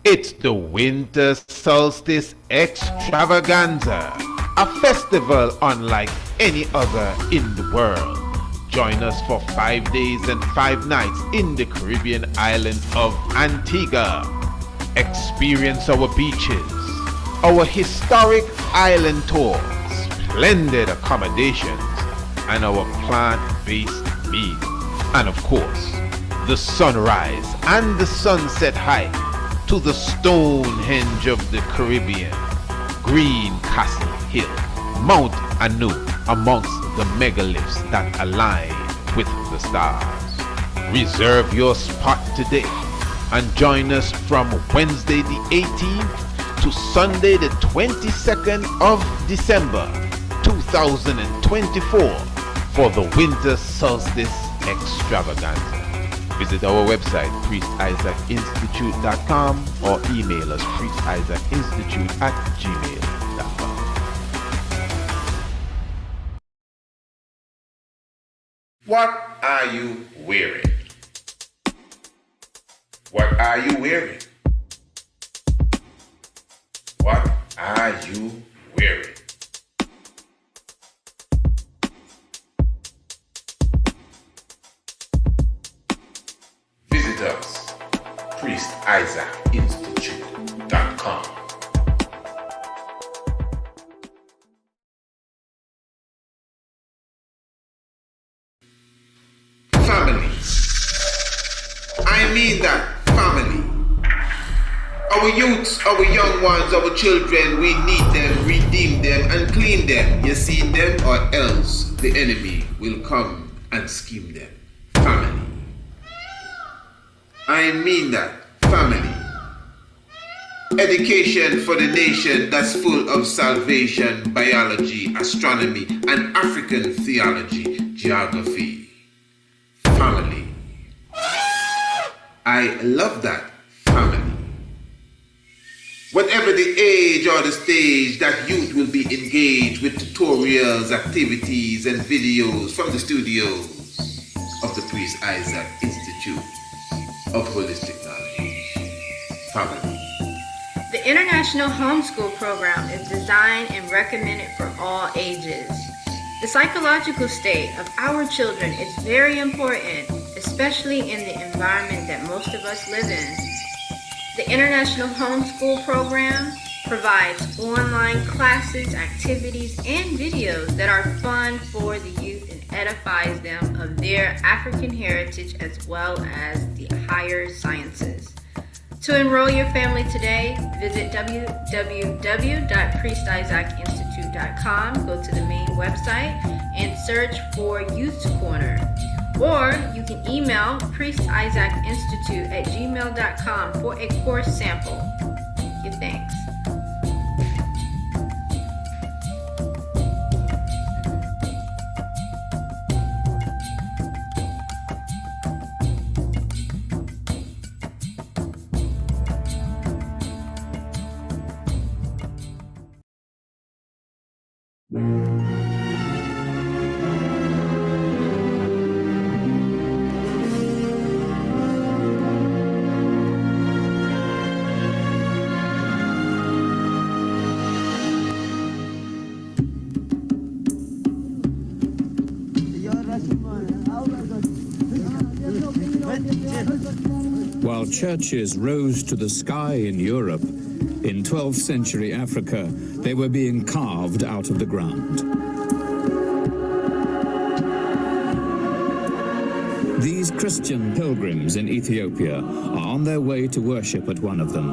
It's the Winter Solstice Extravaganza, a festival unlike any other in the world. Join us for 5 days and 5 nights in the Caribbean island of Antigua. Experience our beaches, our historic island tours, splendid accommodations, and our plant-based meals. And of course, the sunrise and the sunset hike to the Stonehenge of the Caribbean, Green Castle Hill, Mount Anu, amongst the megaliths that align with the stars. Reserve your spot today and join us from Wednesday the 18th to Sunday the 22nd of December 2024 for the Winter Solstice Extravaganza. Visit our website, priestisaacinstitute.com, or email us, priestisaacinstitute@gmail.com. What are you wearing? What are you wearing? What are you wearing? Visit us, priestisaacinstitute.com. Family. I mean that, family. Our youths, our young ones, our children, we need them, redeem them, and clean them. You see them, or else the enemy will come and scheme them. Family. I mean that, family. Education for the nation that's full of salvation, biology, astronomy, and African theology, geography. Family. I love that, family. Whatever the age or the stage, that youth will be engaged with tutorials, activities, and videos from the studios of the Priest Isaac Institute of Holistic Knowledge. Family. The International Homeschool program is designed and recommended for all ages. The psychological state of our children is very important, especially in the environment that most of us live in. The International Homeschool program provides online classes, activities, and videos that are fun for the youth and edifies them of their African heritage as well as the higher sciences. To enroll your family today, visit www.priestisaacinstitute.com, go to the main website, and search for Youth Corner. Or you can email priestisaacinstitute@gmail.com for a course sample. Thank you, thanks. While churches rose to the sky in Europe, in 12th century Africa, they were being carved out of the ground. These Christian pilgrims in Ethiopia are on their way to worship at one of them.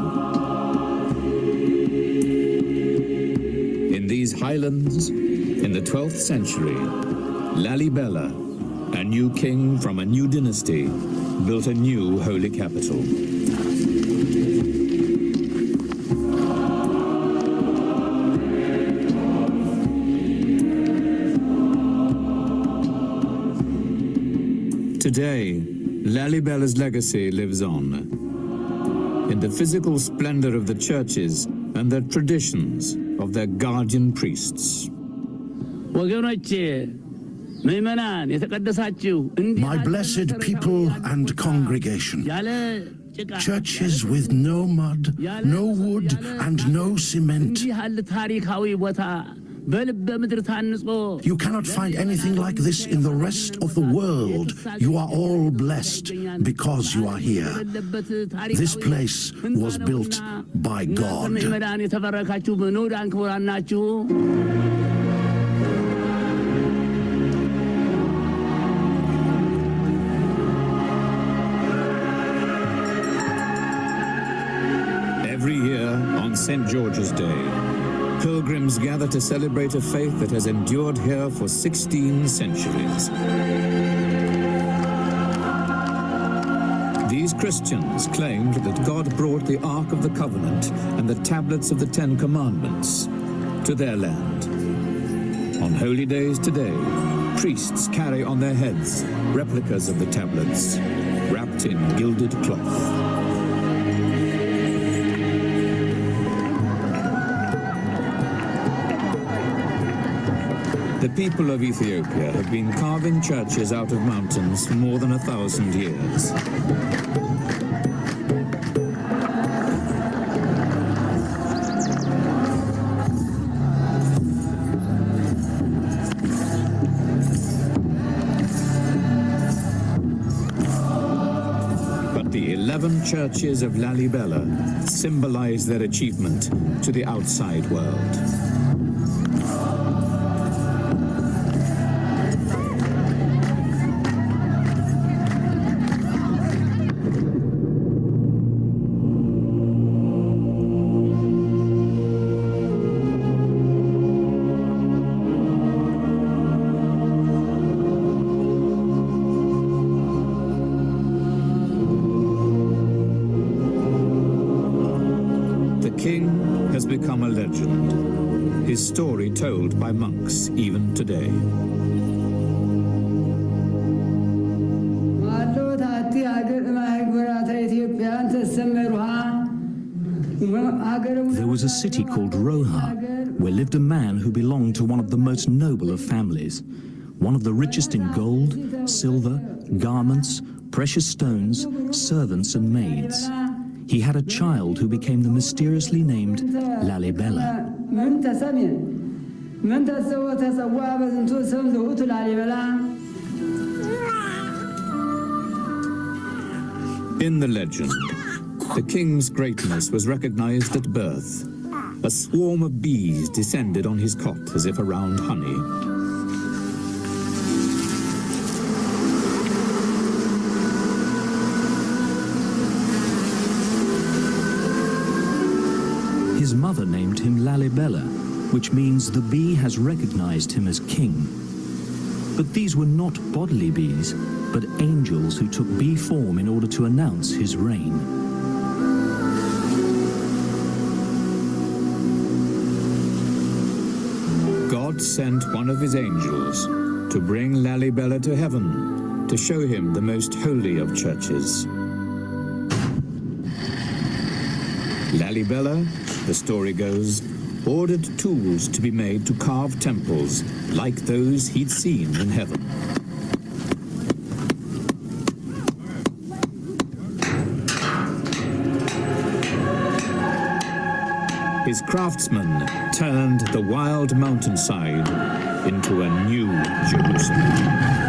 In these highlands, in the 12th century, Lalibela, a new king from a new dynasty, built a new holy capital. Today, Lalibela's legacy lives on in the physical splendor of the churches and the traditions of their guardian priests. My blessed people and congregation, Churches with no mud, no wood, and no cement. You cannot find anything like this in the rest of the world. You are all blessed because you are here. This place was built by God. Every year on St. George's Day, pilgrims gather to celebrate a faith that has endured here for 16 centuries. These Christians claimed that God brought the Ark of the Covenant and the tablets of the Ten Commandments to their land. On holy days today, priests carry on their heads replicas of the tablets, wrapped in gilded cloth. The people of Ethiopia have been carving churches out of mountains for more than 1,000 years. But the 11 churches of Lalibela symbolize their achievement to the outside world. Become a legend, his story told by monks even today. There was a city called Roha, where lived a man who belonged to one of the most noble of families, one of the richest in gold, silver, garments, precious stones, servants and maids. He had a child who became the mysteriously named Lalibela. In the legend, the king's greatness was recognized at birth. A swarm of bees descended on his cot as if around honey. His mother named him Lalibela, which means the bee has recognized him as king. But these were not bodily bees, but angels who took bee form in order to announce his reign. God sent one of his angels to bring Lalibela to heaven, to show him the most holy of churches. Lalibela, the story goes, ordered tools to be made to carve temples like those he'd seen in heaven. His craftsmen turned the wild mountainside into a new Jerusalem.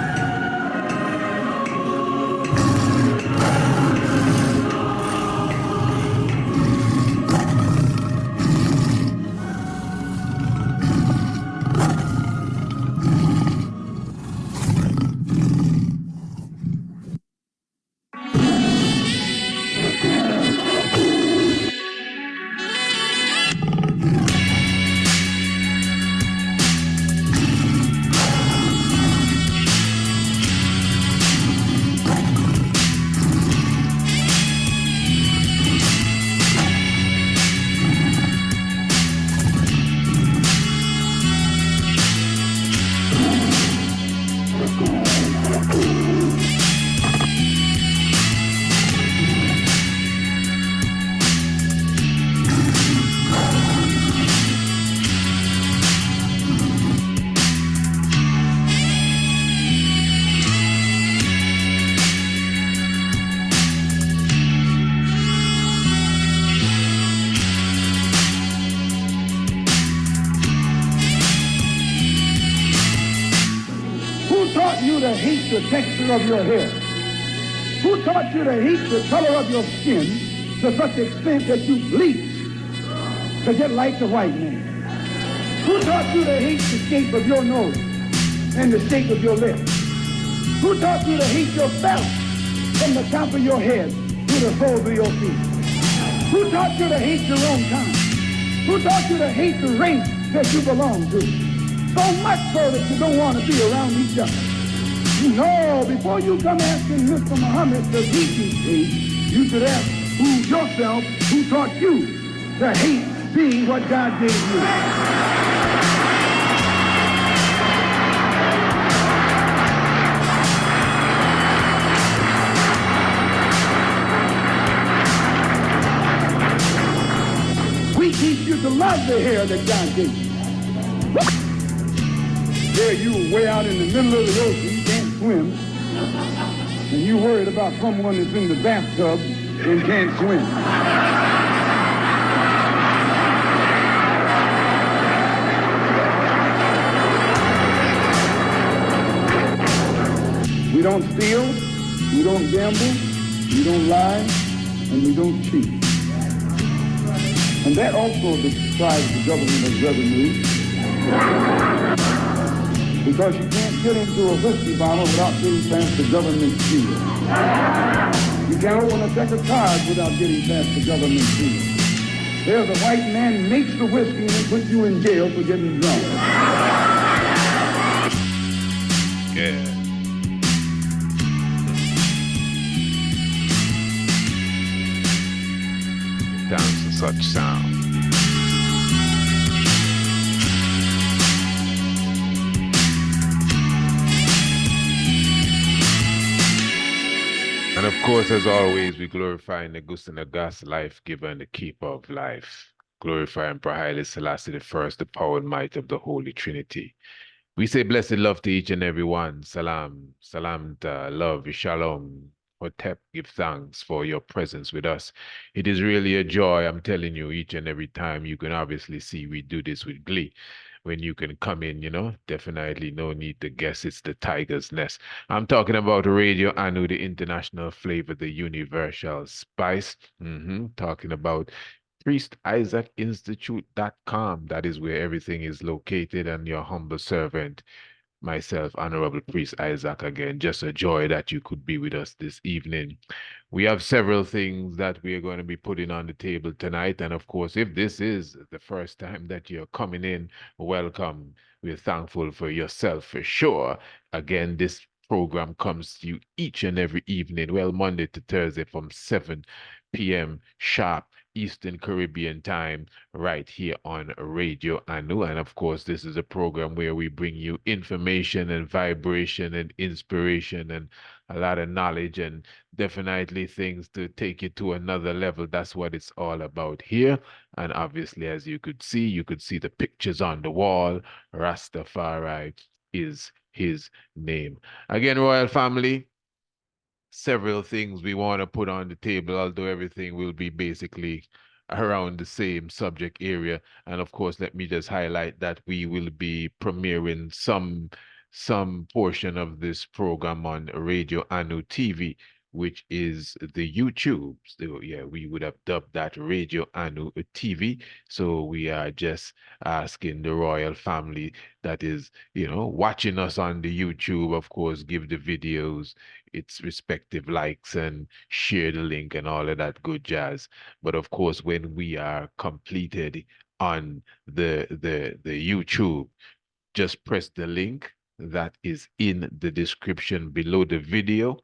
hate the texture of your hair? Who taught you to hate the color of your skin to such extent that you bleach to get like the white man? Who taught you to hate the shape of your nose and the shape of your lips? Who taught you to hate yourself from the top of your head to the soles of your feet? Who taught you to hate your own kind? Who taught you to hate the race that you belong to? So much so that you don't want to be around each other. No, before you come asking Mr. Muhammad to teach you, you should ask yourself who taught you to hate being what God gave you. We teach you to love the hair that God gave you. There you way out in the middle of the ocean, you can't swim, and you worried about someone that's in the bathtub and can't swim. We don't steal, we don't gamble, we don't lie, and we don't cheat. And that also describes the government of revenue. Because you can't get into a whiskey bottle without getting past the government seal. You can't open a deck of cards without getting past the government seal. There's a white man makes the whiskey and they put you in jail for getting drunk. Yeah. Down to such sound. And of course, as always, we glorify Negus and Nagas, life giver and the keeper of life. Glorify Emperor Haile Selassie the first, the power and might of the Holy Trinity. We say blessed love to each and every one. Salam, salam, love, shalom. Hotep, give thanks for your presence with us. It is really a joy, I'm telling you, each and every time. You can obviously see we do this with glee. When you can come in, you know, definitely no need to guess it's the tiger's nest. I'm talking about Radio Anu, the international flavor, the universal spice. Talking about PriestIsaacInstitute.com. That is where everything is located, and your humble servant, myself, Honorable Priest Isaac, again, just a joy that you could be with us this evening. We have several things that we are going to be putting on the table tonight. And of course, if this is the first time that you're coming in, welcome. We're thankful for yourself for sure. Again, this program comes to you each and every evening, well, Monday to Thursday from 7 p.m. sharp Eastern Caribbean time, right here on Radio Anu. And of course, this is a program where we bring you information and vibration and inspiration and a lot of knowledge and definitely things to take you to another level. That's what it's all about here. And obviously, as you could see the pictures on the wall. Rastafari is his name. Again, Royal Family, several things we want to put on the table, although everything will be basically around the same subject area. And of course, let me just highlight that we will be premiering some portion of this program on Radio Anu TV, which is the YouTube. So yeah, we would have dubbed that Radio Anu TV. So we are just asking the royal family that is, you know, watching us on the YouTube, of course, give the videos its respective likes and share the link and all of that good jazz. But of course, when we are completed on the YouTube, just press the link that is in the description below the video,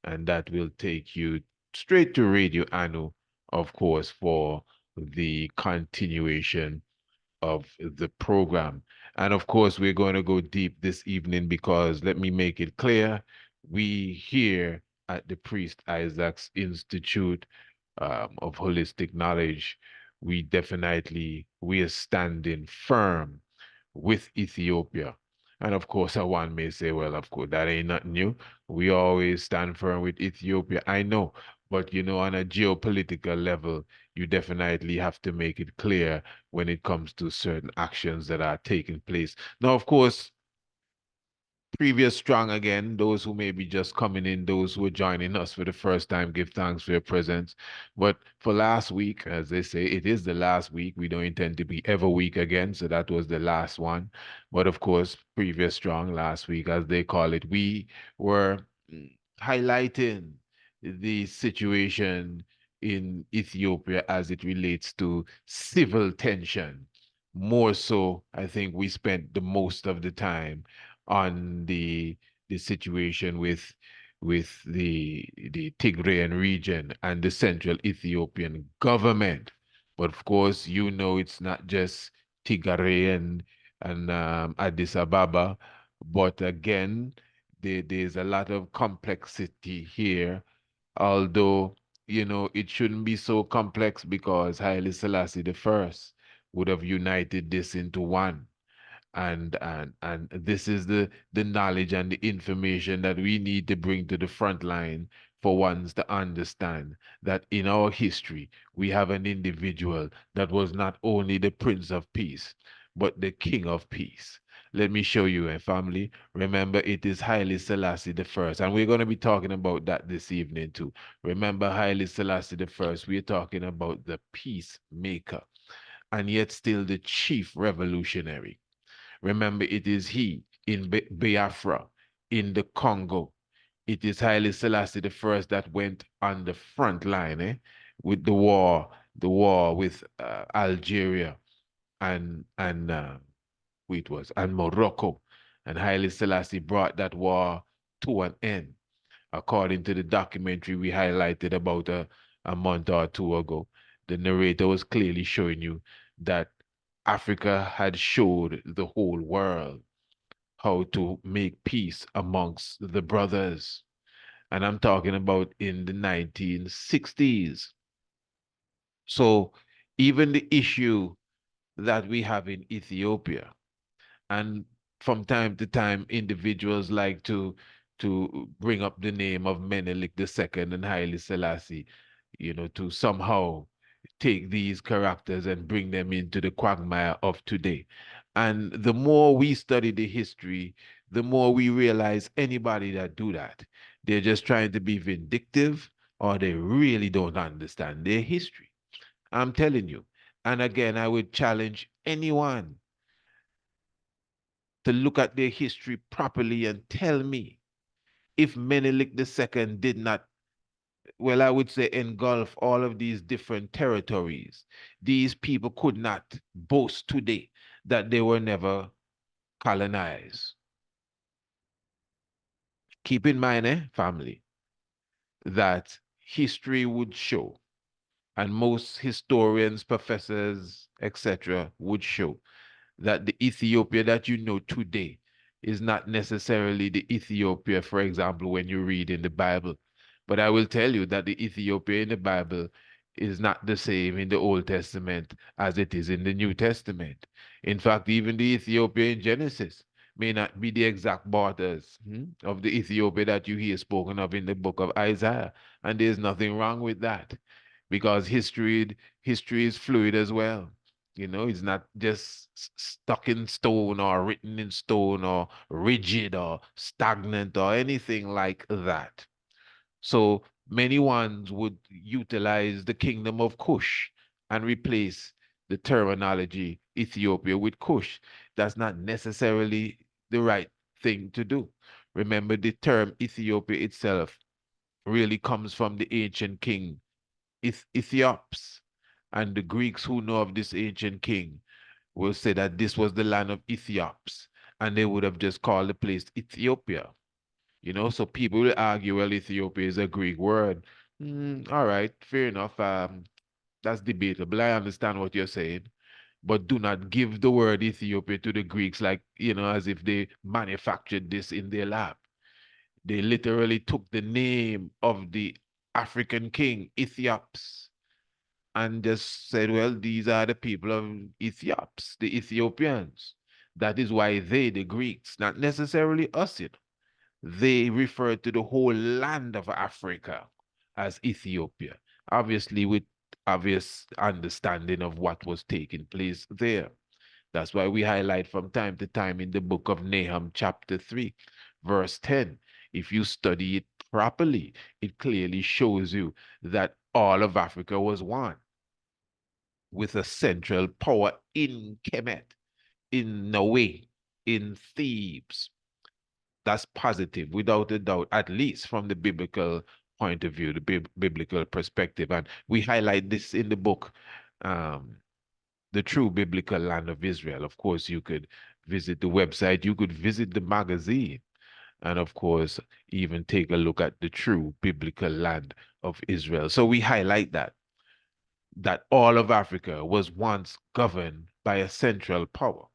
and that will take you straight to Radio Anu, of course, for the continuation of the program. And of course, we're going to go deep this evening because let me make it clear, we here at the Priest Isaac's Institute of Holistic Knowledge, we are standing firm with Ethiopia. And of course, one may say, well, of course, that ain't nothing new. We always stand firm with Ethiopia. I know, but you know, on a geopolitical level, you definitely have to make it clear when it comes to certain actions that are taking place. Now, of course, Previous strong again, those who may be just coming in, those who are joining us for the first time, give thanks for your presence. But for last week, as they say, it is the last week. We don't intend to be ever week again, so that was the last one. But of course, previous strong last week, as they call it, we were highlighting the situation in Ethiopia as it relates to civil tension. More so, I think we spent the most of the time on the situation with the Tigrayan region and the central Ethiopian government. But of course, you know it's not just Tigray and Addis Ababa, but again, there's a lot of complexity here, although you know it shouldn't be so complex because Haile Selassie the first would have united this into one. And this is the knowledge and the information that we need to bring to the front line for ones to understand that in our history we have an individual that was not only the Prince of Peace but the King of Peace. Let me show you, family. Remember, it is Haile Selassie the first, and we're going to be talking about that this evening too. Remember, Haile Selassie the first. We're talking about the peacemaker, and yet still the chief revolutionary. Remember, it is he in Biafra, in the Congo. It is Haile Selassie the first that went on the front line, with the war with Algeria and it was and Morocco. And Haile Selassie brought that war to an end, according to the documentary we highlighted about a month or two ago. The narrator was clearly showing you that Africa had showed the whole world how to make peace amongst the brothers. And I'm talking about in the 1960s. So even the issue that we have in Ethiopia, and from time to time, individuals like to bring up the name of Menelik II and Haile Selassie, you know, to somehow take these characters and bring them into the quagmire of today. And the more we study the history, the more we realize anybody that do that, they're just trying to be vindictive or they really don't understand their history. I'm telling you. And again, I would challenge anyone to look at their history properly and tell me if Menelik II did not, well, I would say engulf all of these different territories, these people could not boast today that they were never colonized. Keep in mind, family, that history would show, and most historians, professors, etc., would show that the Ethiopia that you know today is not necessarily the Ethiopia, for example, when you read in the Bible. But I will tell you that the Ethiopia in the Bible is not the same in the Old Testament as it is in the New Testament. In fact, even the Ethiopia in Genesis may not be the exact borders of the Ethiopia that you hear spoken of in the book of Isaiah. And there's nothing wrong with that because history is fluid as well. You know, it's not just stuck in stone or written in stone or rigid or stagnant or anything like that. So many ones would utilize the kingdom of Kush and replace the terminology Ethiopia with Kush. That's not necessarily the right thing to do. Remember, the term Ethiopia itself really comes from the ancient king Ethiops. And the Greeks who know of this ancient king will say that this was the land of Ethiops, and they would have just called the place Ethiopia. You know, so people will argue, well, Ethiopia is a Greek word. All right, fair enough. That's debatable. I understand what you're saying. But do not give the word Ethiopia to the Greeks like, you know, as if they manufactured this in their lab. They literally took the name of the African king, Ethiops, and just said, well, these are the people of Ethiops, the Ethiopians. That is why they, the Greeks, not necessarily us, you know, they refer to the whole land of Africa as Ethiopia, obviously with obvious understanding of what was taking place there. That's why we highlight from time to time in the book of Nahum, chapter 3, verse 10. If you study it properly, it clearly shows you that all of Africa was one, with a central power in Kemet, in Norway, in Thebes. That's positive, without a doubt, at least from the biblical point of view, the biblical perspective. And we highlight this in the book, The True Biblical Land of Israel. Of course, you could visit the website, you could visit the magazine, and of course, even take a look at the true biblical land of Israel. So we highlight that all of Africa was once governed by a central power.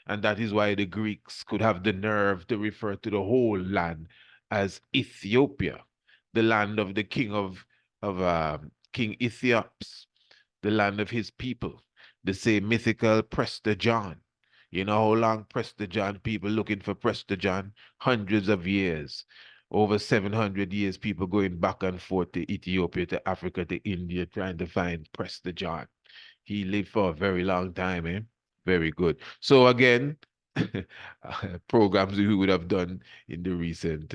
And that is why the Greeks could have the nerve to refer to the whole land as Ethiopia, the land of the King Ethiops, the land of his people, the same mythical Prester John. You know how long Prester John, people looking for Prester John? Hundreds of years. Over 700 years, people going back and forth to Ethiopia, to Africa, to India, trying to find Prester John. He lived for a very long time, eh? Very good. So again, programs we would have done in the recent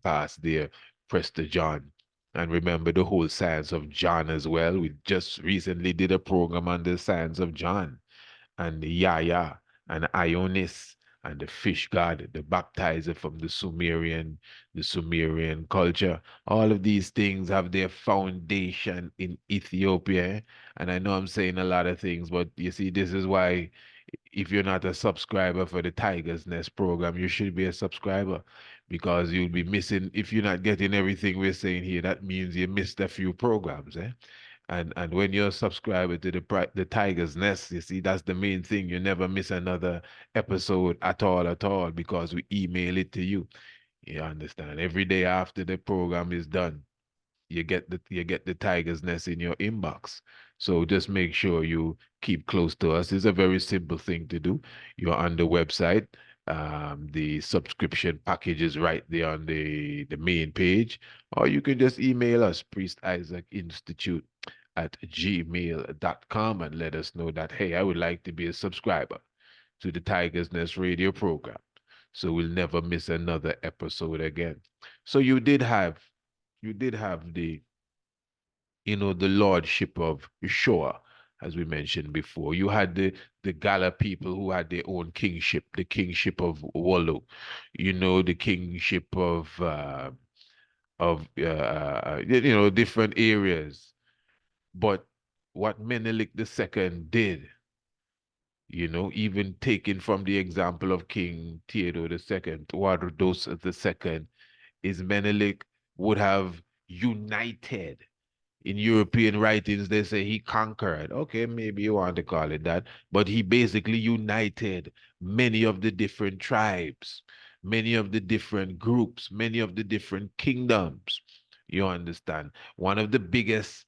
past there, Prester John. And remember the whole science of John as well. We just recently did a program on the science of John and Yahya and Ionis and the fish god, the baptizer from the Sumerian culture. All of these things have their foundation in Ethiopia. And I know I'm saying a lot of things, but you see, this is why if you're not a subscriber for the Tiger's Nest program, you should be a subscriber, because you'll be missing, if you're not getting everything we're saying here, that means you missed a few programs, eh? And when you're a subscriber to the Tiger's Nest, you see, that's the main thing. You never miss another episode at all, because we email it to you. You understand? Every day after the program is done, you get the Tiger's Nest in your inbox. So just make sure you keep close to us. It's a very simple thing to do. You're on the website. The subscription package is right there on the main page, or you can just email us, Priest Isaac Institute at gmail.com, and let us know that, hey, I would like to be a subscriber to the Tiger's Nest radio program, so we'll never miss another episode again. So you did have the the lordship of Shoah, as we mentioned before. You had the Gala people who had their own kingship, the kingship of Wallo, the kingship of different areas. But what Menelik II did, even taken from the example of King Theodore II, Tewodos II, is Menelik would have united. In European writings, they say he conquered. Okay, maybe you want to call it that, but he basically united many of the different tribes, many of the different groups, many of the different kingdoms. You understand? One of the biggest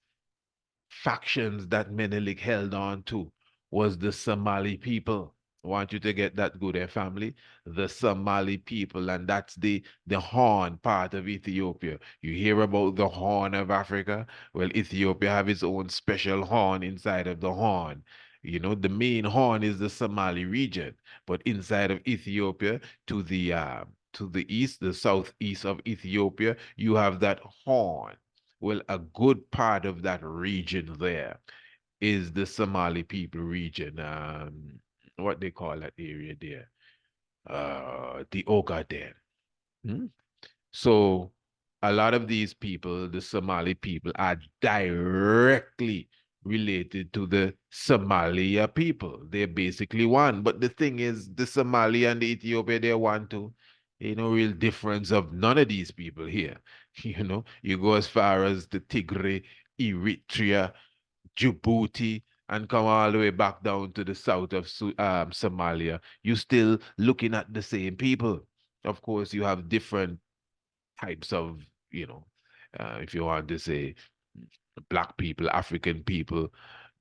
factions that Menelik held on to was the Somali people. I want you to get that good, family. The Somali people, and that's the horn part of Ethiopia. You hear about the horn of Africa? Well, Ethiopia have its own special horn inside of the horn. The main horn is the Somali region, but inside of Ethiopia, to the east, the southeast of Ethiopia, you have that horn. Well, a good part of that region there is the Somali people region. What they call that area there? The Ogaden. Hmm? So a lot of these people, the Somali people, are directly related to the Somalia people. They're basically one. But the thing is, the Somali and the Ethiopia, they're one too. Ain't no real difference of none of these people here. You go as far as the Tigray, Eritrea, Djibouti, and come all the way back down to the south of Somalia. You're still looking at the same people. Of course, you have different types of, if you want to say Black people, African people,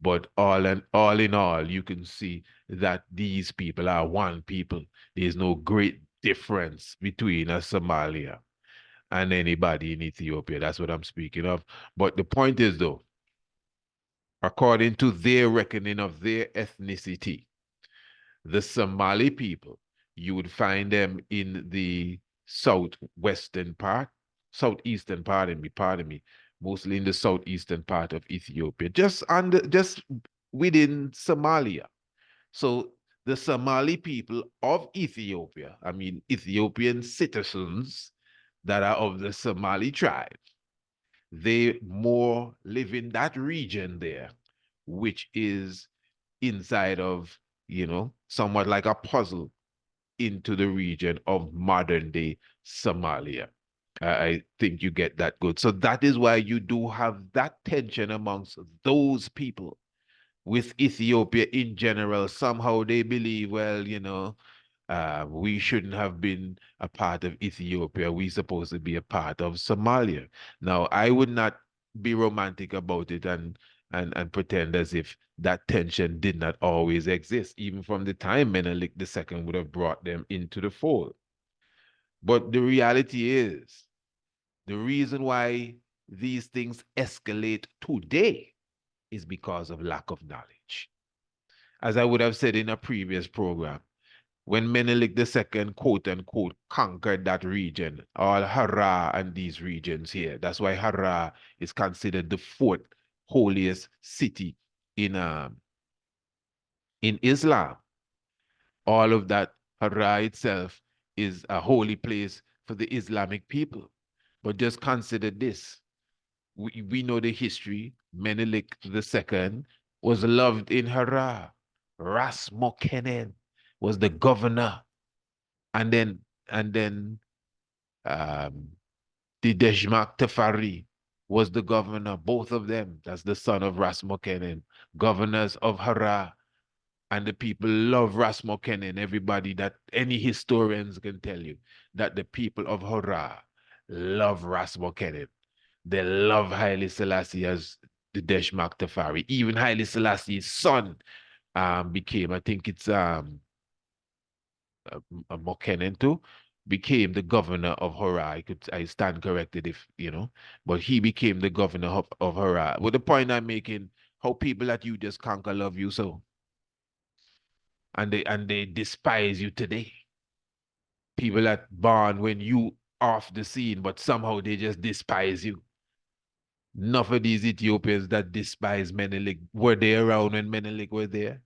but all in all, you can see that these people are one people. There's no great difference between a Somalia and anybody in Ethiopia. That's what I'm speaking of. But the point is, though, according to their reckoning of their ethnicity, The Somali people, you would find them in the southwestern part, southeastern, pardon me, mostly in the southeastern part of Ethiopia, just within Somalia. So the Somali people of Ethiopia, I mean Ethiopian citizens that are of the Somali tribe, they more live in that region there, which is inside of, somewhat like a puzzle into the region of modern day Somalia. I think you get that good. So that is why you do have that tension amongst those people with Ethiopia in general. Somehow they believe, well, we shouldn't have been a part of Ethiopia. We're supposed to be a part of Somalia. Now, I would not be romantic about it and pretend as if that tension did not always exist, even from the time Menelik II would have brought them into the fold. But the reality is, the reason why these things escalate today is because of lack of knowledge. As I would have said in a previous program, when Menelik II, quote unquote, conquered that region, all Hara and these regions here. That's why Hara is considered the fourth holiest city in Islam. All of that, Hara itself is a holy place for the Islamic people. But just consider this. We know the history. Menelik II was loved in Hara. Ras Mokenen was the governor. And then the Dejmak Tefari was the governor, both of them. That's the son of Ras Mokenen, governors of Hara. And the people love Ras Mokenen. Everybody that any historians can tell you that the people of Hara love Ras Mokenen. They love Haile Selassie as the Deshmak Tefari. Even Haile Selassie's son became, I think it's Mokenen too, became the governor of Hora. I stand corrected if, but he became the governor of Hora. With the point I'm making, how people that you just conquer love you so. And they despise you today. People that born when you off the scene, but somehow they just despise you. Enough of these Ethiopians that despise Menelik, were they around when Menelik was there?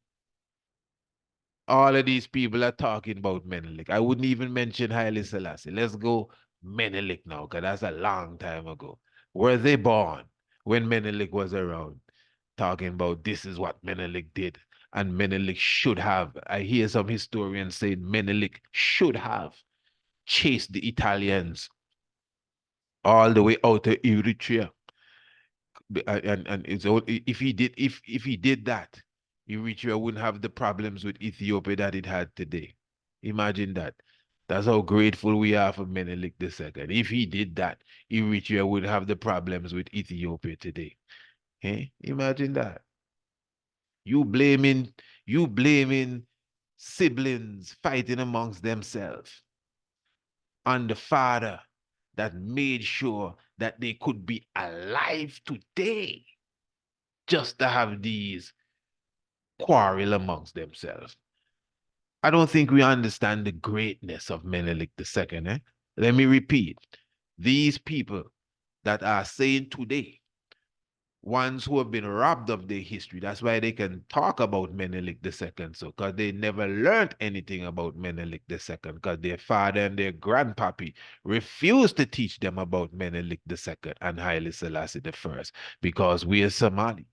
All of these people are talking about Menelik. I wouldn't even mention Haile Selassie. Let's go Menelik now, because that's a long time ago. Were they born when Menelik was around? Talking about this is what Menelik did, and Menelik should have. I hear some historians saying Menelik should have chased the Italians all the way out to Eritrea. And it's if he did that, Eritrea wouldn't have the problems with Ethiopia that it had today. Imagine that. That's how grateful we are for Menelik II. If he did that, Eritrea would have the problems with Ethiopia today. Hey, imagine that. You blaming siblings fighting amongst themselves on the father that made sure that they could be alive today just to have these quarrel amongst themselves. I don't think we understand the greatness of Menelik II. Let me repeat. These people that are saying today, ones who have been robbed of their history, that's why they can talk about Menelik II, so because they never learned anything about Menelik II, because their father and their grandpappy refused to teach them about Menelik II and Haile Selassie I, because we are Somali,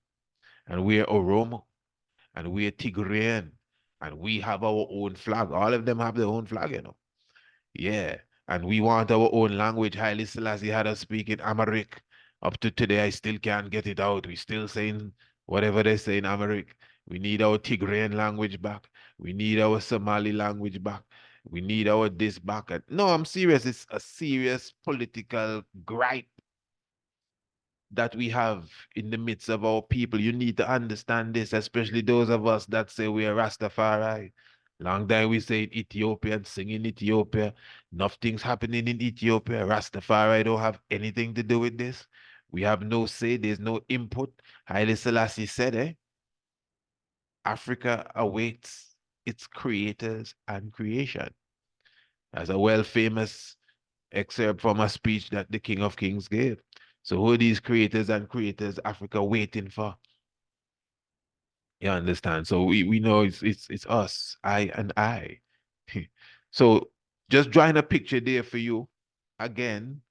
and we are Oromo, and we are Tigrayan, and we have our own flag. All of them have their own flag, Yeah, and we want our own language. Haile Selassie had us speaking Amharic. Up to today, I still can't get it out. We're still saying whatever they say in Amharic. We need our Tigrayan language back. We need our Somali language back. We need our this back. No, I'm serious. It's a serious political gripe that we have in the midst of our people. You need to understand this, especially those of us that say we are Rastafari. Long time we say Ethiopian, singing Ethiopia. Nothing's happening in Ethiopia. Rastafari don't have anything to do with this. We have no say. There's no input. Haile Selassie said, Africa awaits. its creators and creation. That's a well-famous excerpt from a speech that the King of Kings gave. So who are these creators and creators Africa waiting for? You understand? So we know it's us, I and I. So just drawing a picture there for you, again,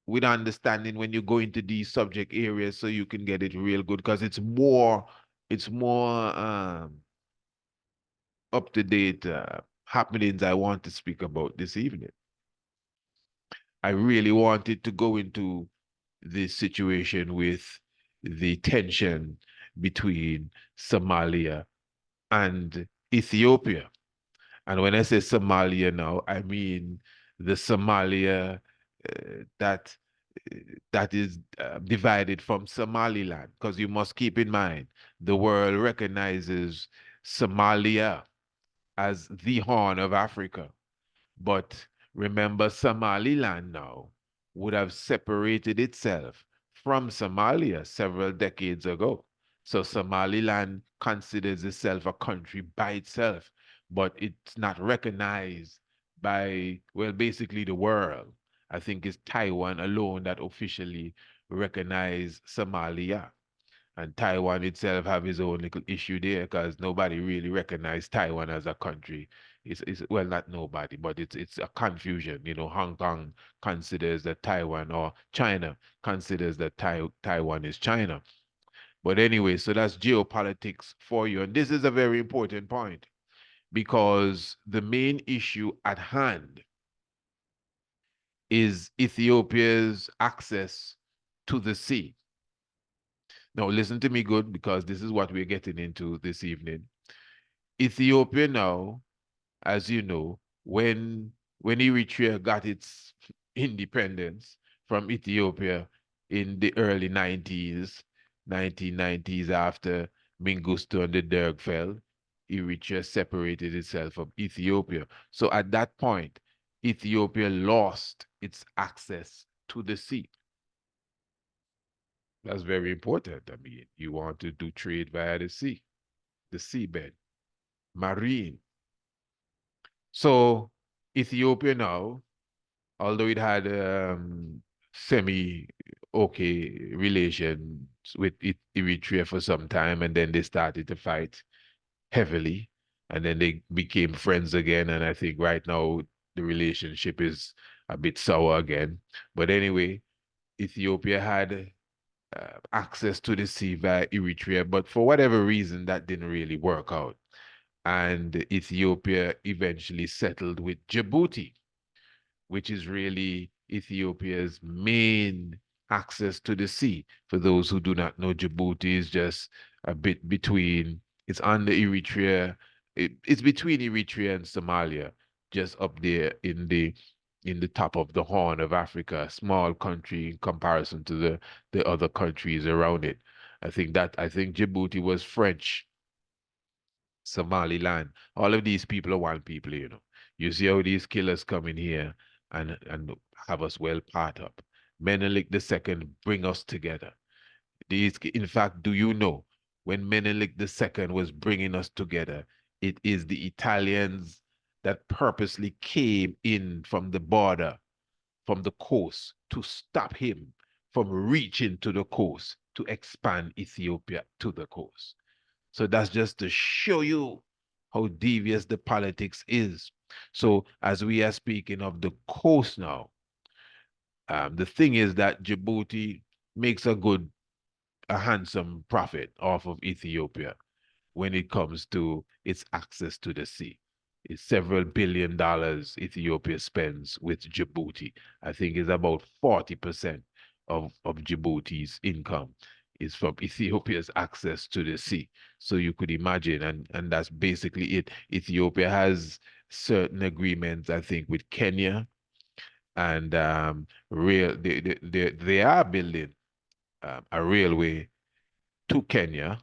with understanding when you go into these subject areas so you can get it real good because it's more up to date happenings I want to speak about this evening. I really wanted to go into this situation with the tension between Somalia and Ethiopia. And when I say Somalia now, I mean the Somalia that that is divided from Somaliland, because you must keep in mind the world recognizes Somalia as the Horn of Africa. But remember, Somaliland now would have separated itself from Somalia several decades ago. So Somaliland considers itself a country by itself, but it's not recognized by, well, basically the world. I think it's Taiwan alone that officially recognize Somalia. And Taiwan itself have its own little issue there because nobody really recognized Taiwan as a country. It's well, not nobody, but it's a confusion. You know, Hong Kong considers that Taiwan, or China considers that Taiwan is China. But anyway, so that's geopolitics for you. And this is a very important point because the main issue at hand is Ethiopia's access to the sea. Now, listen to me good, because this is what we're getting into this evening. Ethiopia now, as you know, when Eritrea got its independence from Ethiopia in the early 1990s, after Mengistu and the Derg fell, Eritrea separated itself from Ethiopia. So at that point, Ethiopia lost its access to the sea. That's very important. I mean, you want to do trade via the sea, the seabed, marine. So Ethiopia now, although it had semi-okay relations with Eritrea for some time, and then they started to fight heavily, and then they became friends again, and I think right now the relationship is a bit sour again. But anyway, Ethiopia had access to the sea via Eritrea, but for whatever reason, that didn't really work out. And Ethiopia eventually settled with Djibouti, which is really Ethiopia's main access to the sea. For those who do not know, Djibouti is just a bit between, it's under Eritrea, it's between Eritrea and Somalia, just up there in the top of the Horn of Africa, a small country in comparison to the other countries around it. I think Djibouti was French Somaliland. All of these people are one people, you know. You see how these killers come in here and have us well part up. Menelik II bring us together. In fact, do you know, when Menelik II was bringing us together, it is the Italians that purposely came in from the border, from the coast, to stop him from reaching to the coast to expand Ethiopia to the coast. So that's just to show you how devious the politics is. So as we are speaking of the coast now, the thing is that Djibouti makes a handsome profit off of Ethiopia when it comes to its access to the sea. It's several $billion Ethiopia spends with Djibouti. I think it's about 40% of Djibouti's income is from Ethiopia's access to the sea. So you could imagine, and that's basically it. Ethiopia has certain agreements, I think, with Kenya, and they are building a railway to Kenya,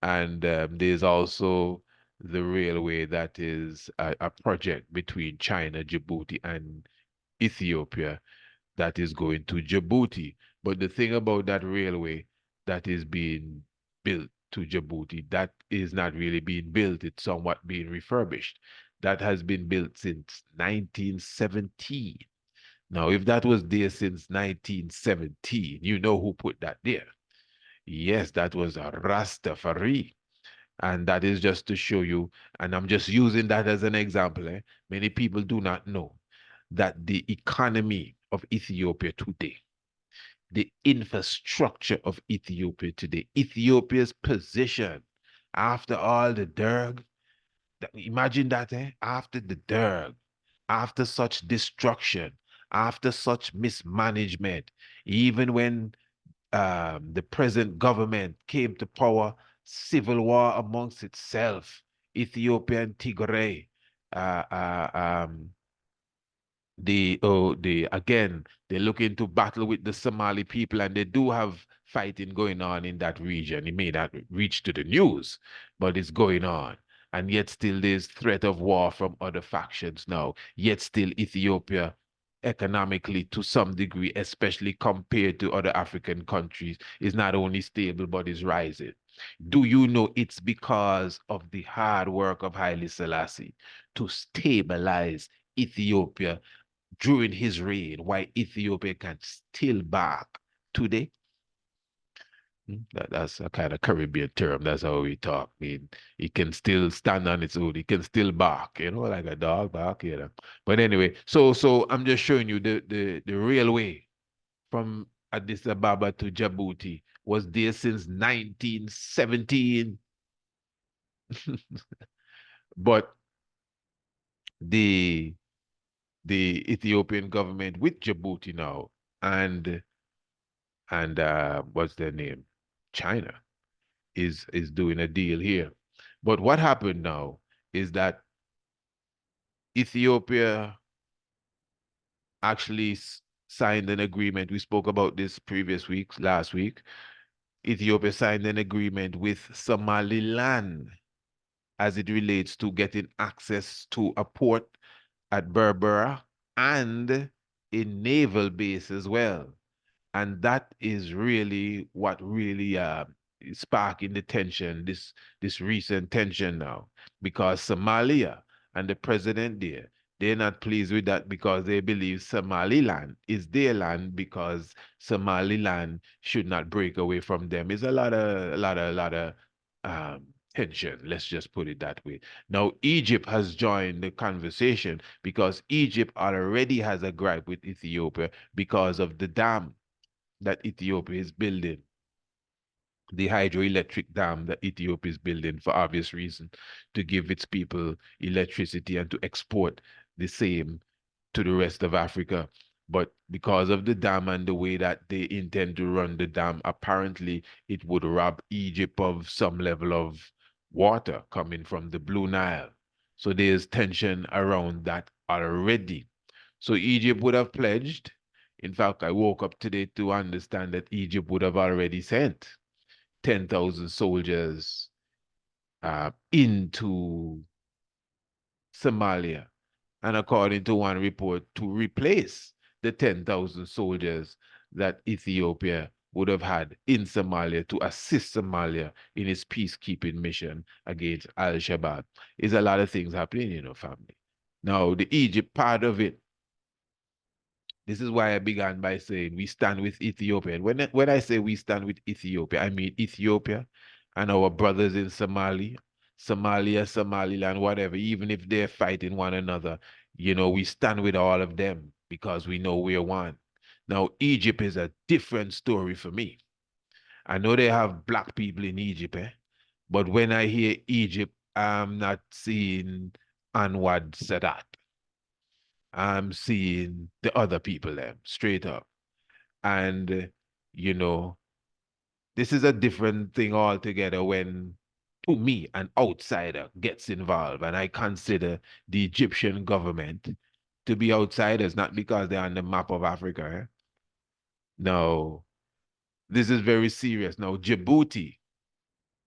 and there's also the railway that is a project between China, Djibouti, and Ethiopia that is going to Djibouti. But the thing about that railway that is being built to Djibouti, that is not really being built. It's somewhat being refurbished. That has been built since 1917. Now, if that was there since 1917, you know who put that there. Yes, that was a Rastafari. And that is just to show you, and I'm just using that as an example. Many people do not know that the economy of Ethiopia today, the infrastructure of Ethiopia today, Ethiopia's position after all the Derg, imagine that, after the Derg, after such destruction, after such mismanagement, even when the present government came to power, civil war amongst itself, Ethiopia and Tigray, uh, uh, um, again, they're looking to battle with the Somali people, and they do have fighting going on in that region. It may not reach to the news, but it's going on. And yet still there's threat of war from other factions now. Yet still Ethiopia, economically to some degree, especially compared to other African countries, is not only stable but is rising. Do you know it's because of the hard work of Haile Selassie to stabilize Ethiopia during his reign, why Ethiopia can still back today? That's a kind of Caribbean term. That's how we talk. I mean, it can still stand on its own. It can still bark, like a dog bark. But anyway, so I'm just showing you the railway from Addis Ababa to Djibouti was there since 1917. But the Ethiopian government with Djibouti now and what's their name? China is doing a deal here. But what happened now is that Ethiopia actually signed an agreement. We spoke about this last week. Ethiopia signed an agreement with Somaliland as it relates to getting access to a port at Berbera and a naval base as well. And that is really what really is sparking the tension, this recent tension now, because Somalia and the president there, they're not pleased with that because they believe Somaliland is their land because Somaliland should not break away from them. It's a lot of tension. Let's just put it that way. Now, Egypt has joined the conversation because Egypt already has a gripe with Ethiopia because of the dam that Ethiopia is building, the hydroelectric dam that Ethiopia is building for obvious reason, to give its people electricity and to export the same to the rest of Africa. But because of the dam and the way that they intend to run the dam, apparently it would rob Egypt of some level of water coming from the Blue Nile. So there's tension around that already. So Egypt would have pledged. In fact, I woke up today to understand that Egypt would have already sent 10,000 soldiers into Somalia. And according to one report, to replace the 10,000 soldiers that Ethiopia would have had in Somalia to assist Somalia in its peacekeeping mission against Al-Shabaab. Is a lot of things happening in our family. Now, the Egypt part of it, this is why I began by saying we stand with Ethiopia. And when I say we stand with Ethiopia, I mean Ethiopia and our brothers in Somalia, Somaliland, whatever, even if they're fighting one another, we stand with all of them because we know we're one. Now, Egypt is a different story for me. I know they have black people in Egypt, but when I hear Egypt, I'm not seeing Anwar Sadat. I'm seeing the other people there, straight up. And, this is a different thing altogether when, to me, an outsider gets involved. And I consider the Egyptian government to be outsiders, not because they're on the map of Africa. No, this is very serious. Now, Djibouti,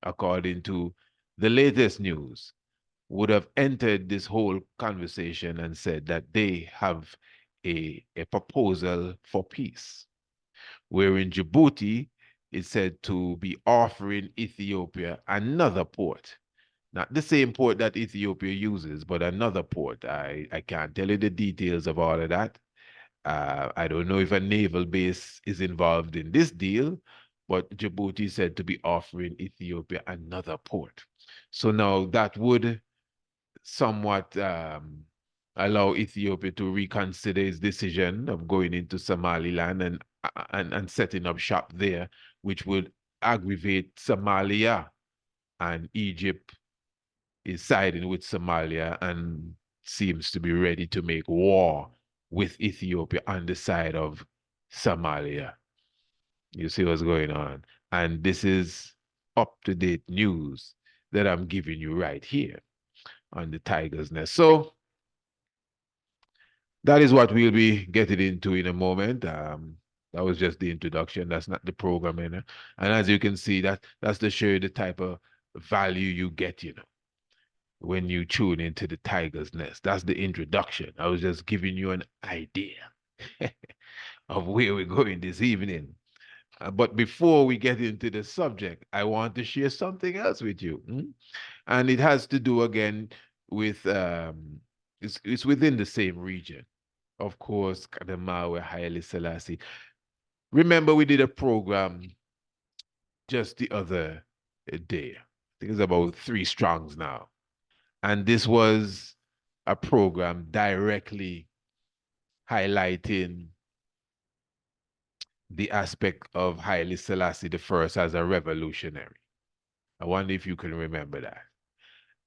according to the latest news, would have entered this whole conversation and said that they have a proposal for peace, wherein Djibouti is said to be offering Ethiopia another port. Not the same port that Ethiopia uses, but another port. I can't tell you the details of all of that. I don't know if a naval base is involved in this deal, but Djibouti is said to be offering Ethiopia another port. So now that would somewhat allow Ethiopia to reconsider its decision of going into Somaliland and setting up shop there, which would aggravate Somalia. And Egypt is siding with Somalia and seems to be ready to make war with Ethiopia on the side of Somalia. You see what's going on? And this is up-to-date news that I'm giving you right here on the Tiger's Nest. So that is what we'll be getting into in a moment. That was just the introduction. That's not the program. And as you can see, that's to show you the type of value you get, when you tune into the Tiger's Nest. That's the introduction. I was just giving you an idea of where we're going this evening. But before we get into the subject, I want to share something else with you. And it has to do again with, it's within the same region. Of course, the Mawe Haile Selassie. Remember, we did a program just the other day. I think it's about 3 strongs now. And this was a program directly highlighting the aspect of Haile Selassie I as a revolutionary. I wonder if you can remember that.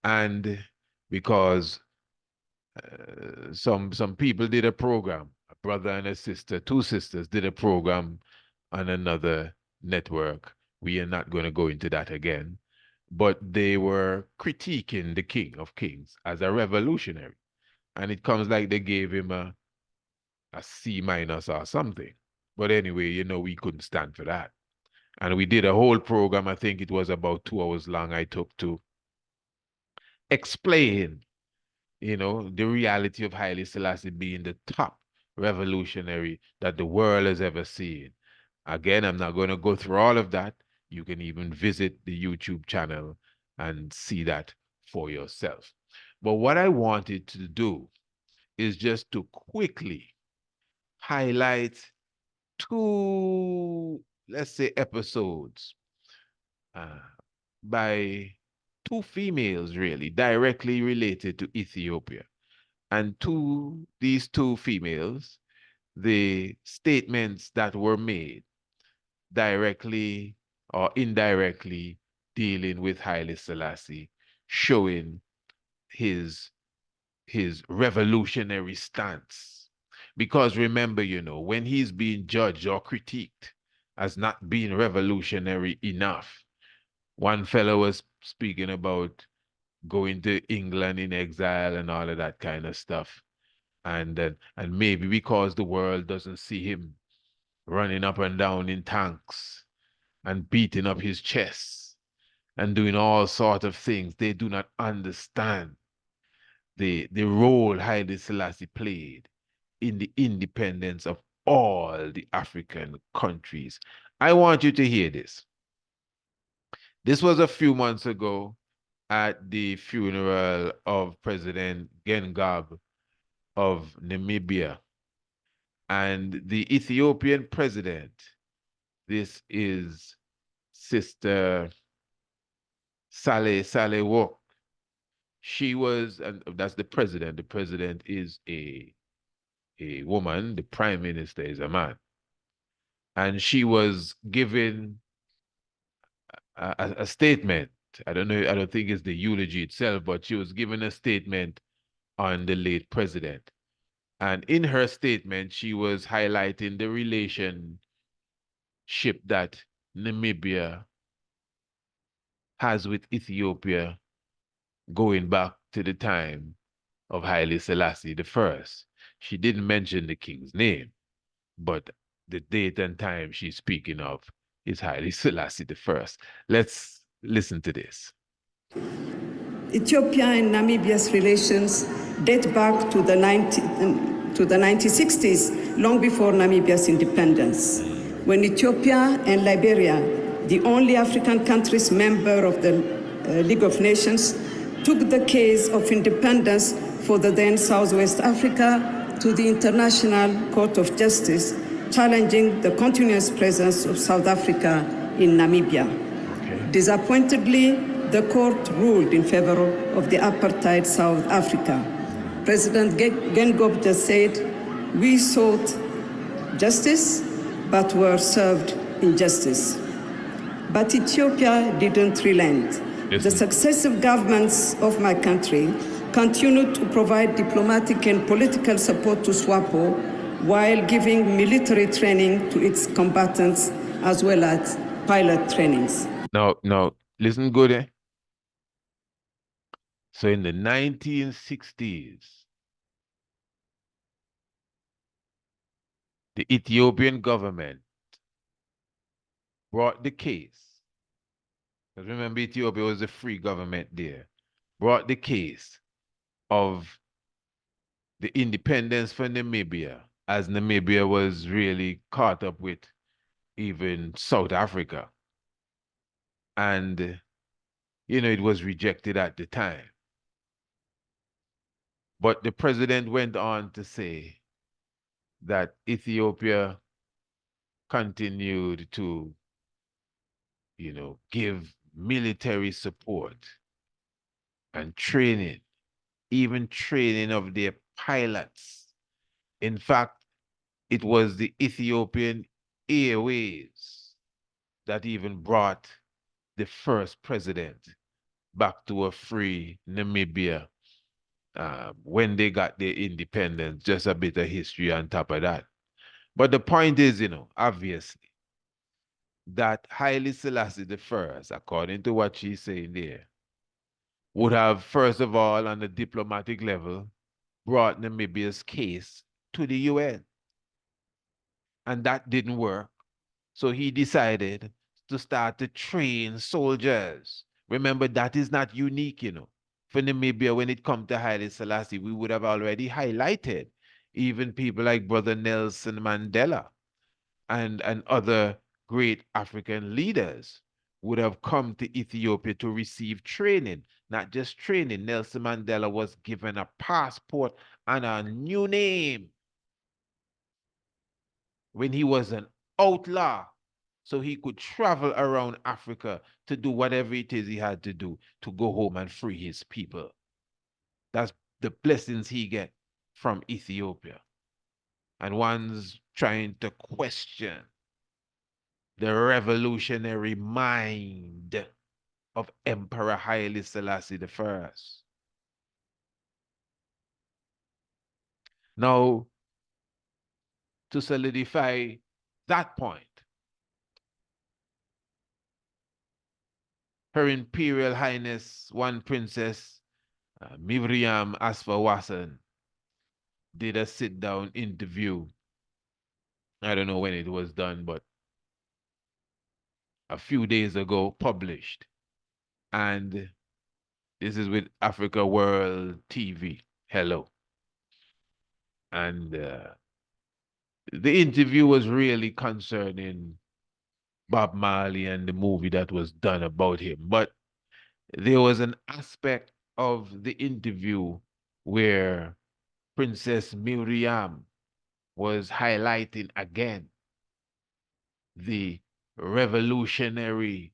And because some people did a program, a brother and a sister, 2 sisters did a program on another network. We are not going to go into that again. But they were critiquing the King of Kings as a revolutionary. And it comes like they gave him a C- or something. But anyway, we couldn't stand for that. And we did a whole program, I think it was about 2 hours long, I took to explain, the reality of Haile Selassie being the top revolutionary that the world has ever seen. Again, I'm not going to go through all of that. You can even visit the YouTube channel and see that for yourself. But what I wanted to do is just to quickly highlight 2, let's say, episodes by 2 females, really, directly related to Ethiopia. And these 2 females, the statements that were made directly or indirectly dealing with Haile Selassie, showing his revolutionary stance. Because remember, when he's being judged or critiqued as not being revolutionary enough, one fellow was speaking about going to England in exile and all of that kind of stuff. And maybe because the world doesn't see him running up and down in tanks and beating up his chest and doing all sorts of things, they do not understand the role Haile Selassie played in the independence of all the African countries. I want you to hear this. This was a few months ago at the funeral of President Gengab of Namibia. And the Ethiopian president, this is Sister Saleh Wok. She was, and that's the president. The president is a woman. The prime minister is a man. And she was given a statement. I don't think it's the eulogy itself, but she was given a statement on the late president. And in her statement, she was highlighting the relationship that Namibia has with Ethiopia going back to the time of Haile Selassie I. She didn't mention the king's name, but the date and time she's speaking of is Haile Selassie I. Let's listen to this. Ethiopia and Namibia's relations date back to the 1960s, long before Namibia's independence, when Ethiopia and Liberia the only African countries member of the League of Nations, took the case of independence for the then Southwest Africa to the International Court of Justice, challenging the continuous presence of South Africa in Namibia. Okay. Disappointedly, the court ruled in favor of the apartheid South Africa. President Geingob just said, "We sought justice, but were served injustice." But Ethiopia didn't relent. Yes. The successive governments of my country continued to provide diplomatic and political support to SWAPO while giving military training to its combatants as well as pilot trainings. Now, listen good, eh? So in the 1960s, the Ethiopian government brought the case, because remember Ethiopia was a free government there, brought the case of the independence for Namibia, as Namibia was really caught up with even South Africa. And, you know, it was rejected at the time. But the president went on to say that Ethiopia continued to, you know, give military support and training, even training of their pilots. In fact, it was the Ethiopian Airways that even brought the first president back to a free Namibia when they got their independence. Just a bit of history on top of that. But the point is, you know, obviously, that Haile Selassie I, according to what she's saying there, would have, first of all, on the diplomatic level, brought Namibia's case to the UN. And that didn't work. So he decided to start to train soldiers. Remember, that is not unique, you know. For Namibia, when it comes to Haile Selassie, we would have already highlighted even people like Brother Nelson Mandela and other great African leaders would have come to Ethiopia to receive training. Not just training. Nelson Mandela was given a passport and a new name when he was an outlaw, so he could travel around Africa to do whatever it is he had to do to go home and free his people. That's the blessings he get from Ethiopia. And one's trying to question the revolutionary mind of Emperor Haile Selassie I. Now, to solidify that point, Her Imperial Highness, one Princess Miriam Asfawasan, did a sit-down interview. I don't know when it was done, but a few days ago, published. And this is with Africa World TV. Hello. And the interview was really concerning Bob Marley and the movie that was done about him. But there was an aspect of the interview where Princess Miriam was highlighting again the revolutionary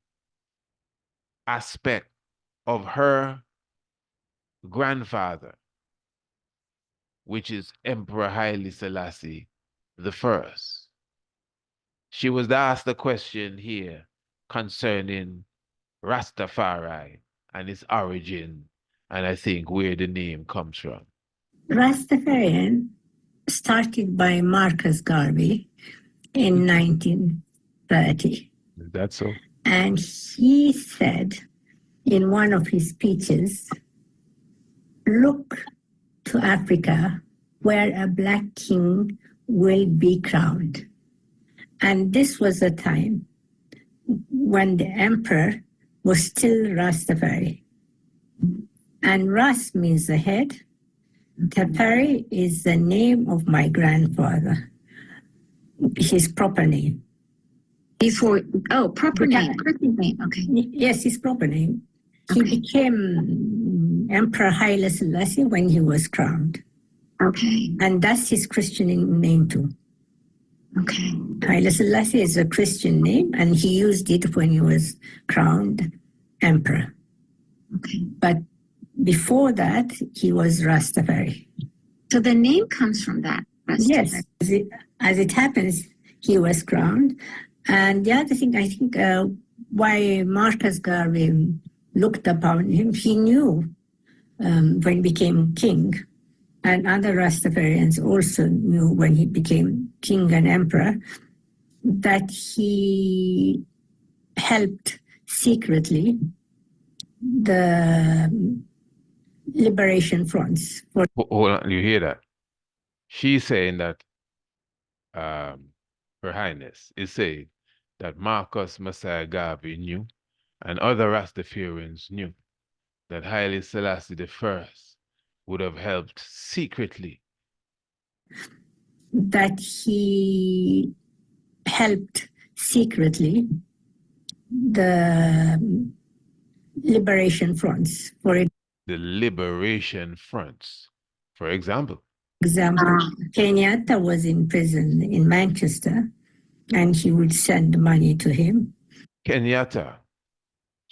aspect of her grandfather, which is Emperor Haile Selassie I. She was asked a question here concerning Rastafari and its origin, and I think where the name comes from. Rastafarian started by Marcus Garvey in 1930. Is that so? And he said in one of his speeches, "Look to Africa where a black king will be crowned." And this was a time when the emperor was still Rastafari. And Ras means the head. Tafari is the name of my grandfather, his proper name. Before, oh, proper name. Okay. Yes, his proper name. He became Emperor Haile Selassie when he was crowned. Okay. And that's his Christian name too. Okay. Haile Selassie is a Christian name, and he used it when he was crowned emperor. Okay. But before that, he was Rastafari. So the name comes from that. Yes. As it happens, he was crowned. And the other thing, I think, why Marcus Garvey looked upon him, he knew when he became king, and other Rastafarians also knew when he became king and emperor, that he helped secretly the liberation fronts. Hold on, you hear that? She's saying that Her Highness is saying that Marcus Messiah Garvey knew, and other Rastafarians knew, that Haile Selassie I would have helped secretly. That he helped secretly the liberation fronts. For the liberation fronts, for example. Kenyatta was in prison in Manchester, and he would send money to him. Kenyatta,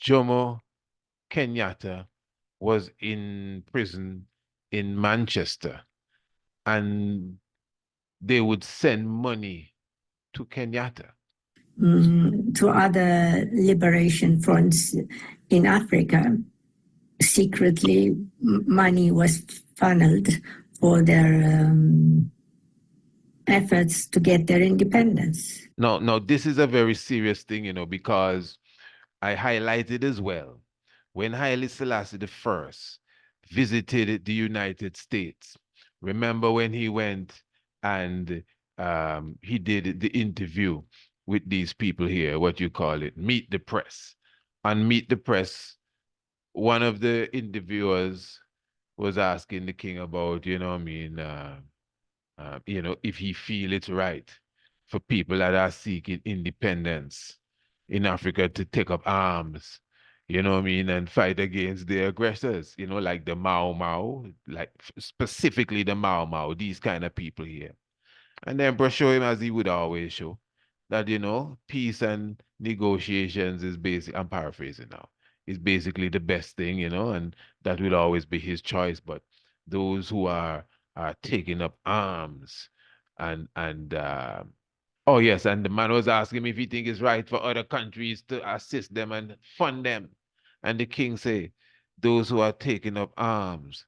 Jomo Kenyatta, was in prison in Manchester, and they would send money to Kenyatta. To other liberation fronts in Africa. Secretly, money was funneled for their efforts to get their independence. No, this is a very serious thing, because I highlighted as well, when Haile Selassie I visited the United States, remember when he went and he did the interview with these people here, what you call it, Meet the Press. On Meet the Press, one of the interviewers was asking the king about, if he feel it's right for people that are seeking independence in Africa to take up arms, and fight against the aggressors, like the Mau Mau, like specifically the Mau Mau, these kind of people here. And the emperor showed him, as he would always show, that, peace and negotiations is basic. I'm paraphrasing now. Is basically the best thing, and that will always be his choice. But those who are taking up arms and oh yes, and the man was asking him if he think it's right for other countries to assist them and fund them. And the king say, those who are taking up arms,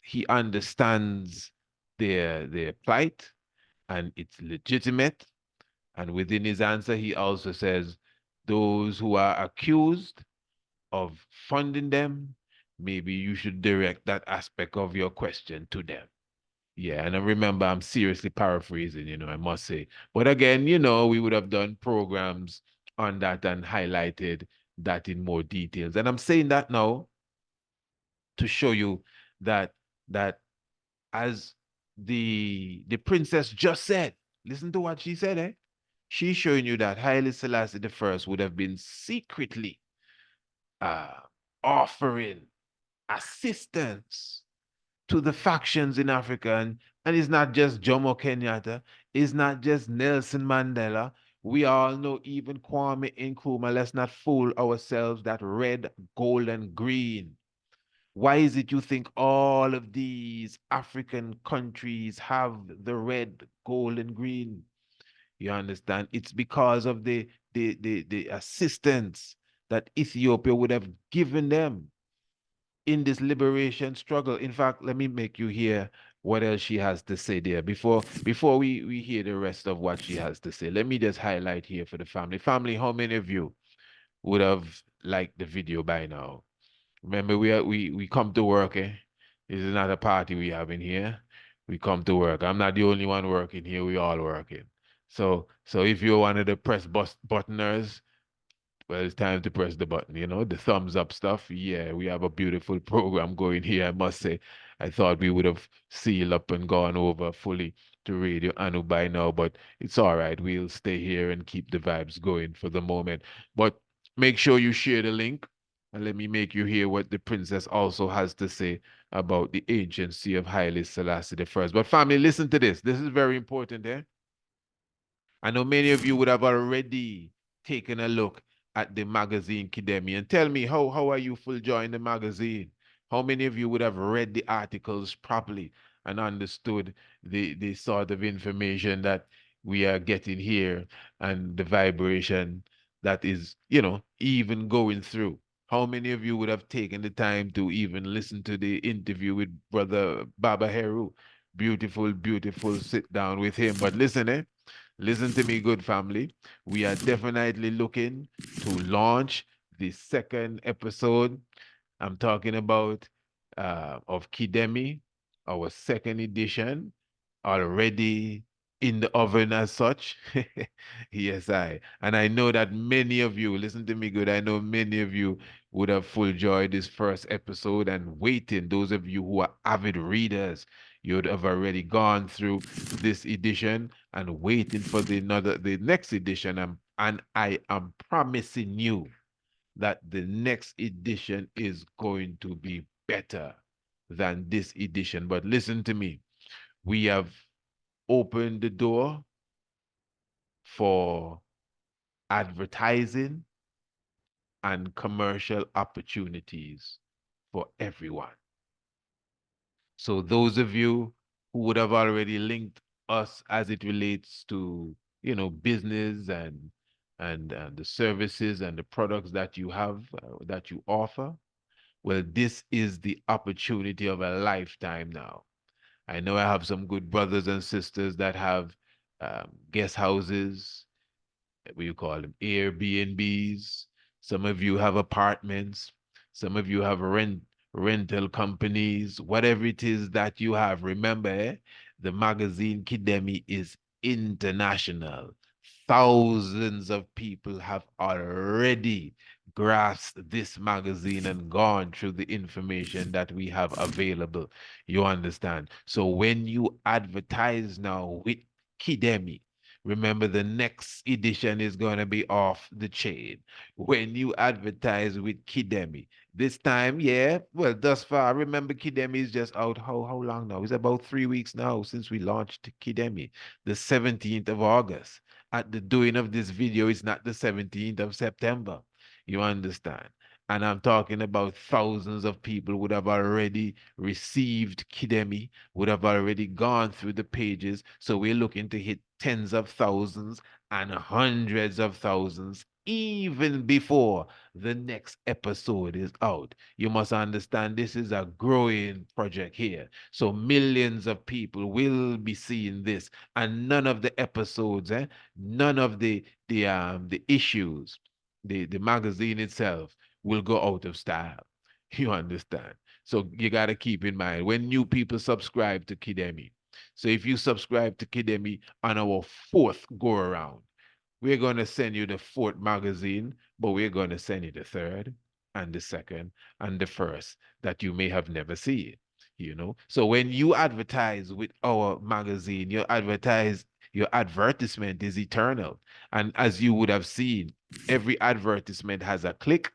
he understands their plight, and it's legitimate. And within his answer, he also says, those who are accused of funding them, maybe you should direct that aspect of your question to them. Yeah, and I remember, I'm seriously paraphrasing, I must say. But again, we would have done programs on that and highlighted that in more details. And I'm saying that now to show you that as the princess just said, listen to what she said, eh? She's showing you that Haile Selassie I would have been secretly offering assistance to the factions in Africa. And it's not just Jomo Kenyatta, it's not just Nelson Mandela. We all know even Kwame Nkrumah. Let's not fool ourselves, that red, gold, and green. Why is it you think all of these African countries have the red, gold, and green? You understand? It's because of the assistance that Ethiopia would have given them in this liberation struggle. In fact, let me make you hear what else she has to say there. Before we hear the rest of what she has to say, let me just highlight here for the family. Family, how many of you would have liked the video by now? Remember, we come to work, eh? This is not a party we have in here. We come to work. I'm not the only one working here. We all working. So if you're one of the press buttoners, well, it's time to press the button, the thumbs up stuff. Yeah, we have a beautiful program going here, I must say. I thought we would have sealed up and gone over fully to Radio Anu by now, but it's all right. We'll stay here and keep the vibes going for the moment. But make sure you share the link and let me make you hear what the princess also has to say about the agency of Haile Selassie the First. But family, listen to this. This is very important, eh? I know many of you would have already taken a look at the magazine Kidemi, and tell me how are you full joy in the magazine? How many of you would have read the articles properly and understood the sort of information that we are getting here and the vibration that is, even going through? How many of you would have taken the time to even listen to the interview with Brother Baba Heru? Beautiful, beautiful sit down with him. But listen, listen to me, good family. We are definitely looking to launch the second episode. I'm talking about of Kidemi, our second edition, already in the oven as such. Yes, and I know that many of you, listen to me good, I know many of you would have full joy this first episode and waiting. Those of you who are avid readers, you would have already gone through this edition and waiting for the next edition. And I am promising you that the next edition is going to be better than this edition. But listen to me. We have opened the door for advertising and commercial opportunities for everyone. So those of you who would have already linked us as it relates to, business and the services and the products that you have, that you offer, well, this is the opportunity of a lifetime now. I know I have some good brothers and sisters that have guest houses, what you call them, Airbnbs. Some of you have apartments. Some of you have rental companies. Whatever it is that you have, remember, the magazine Kidemi is international. Thousands of people have already grasped this magazine and gone through the information that we have available. You understand? So when you advertise now with Kidemi, remember, the next edition is going to be off the chain. When you advertise with Kidemi, this time, yeah, well, thus far, remember, Kidemi is just out how long now? It's about 3 weeks now since we launched Kidemi, the 17th of August. At the doing of this video, it's not the 17th of September. You understand? And I'm talking about thousands of people would have already received Kidemi, would have already gone through the pages. So we're looking to hit tens of thousands and hundreds of thousands even before the next episode is out. You must understand this is a growing project here. So millions of people will be seeing this, and none of the episodes, none of the issues, the magazine itself will go out of style. You understand? So you got to keep in mind when new people subscribe to Kidemi. So if you subscribe to Kidemi on our fourth go around, we're going to send you the fourth magazine, but we're going to send you the third and the second and the first that you may have never seen. So when you advertise with our magazine, your advertisement is eternal. And as you would have seen, every advertisement has a click.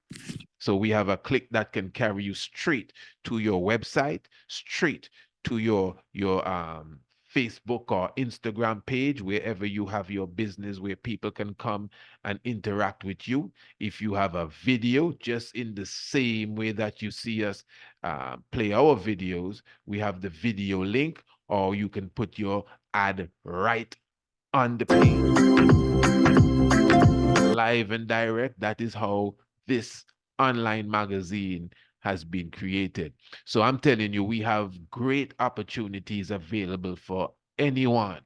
So we have a click that can carry you straight to your website, straight to your Facebook or Instagram page, wherever you have your business, where people can come and interact with you. If you have a video, just in the same way that you see us play our videos, we have the video link, or you can put your ad right on the page. Live and direct, that is how this online magazine has been created. So I'm telling you, we have great opportunities available for anyone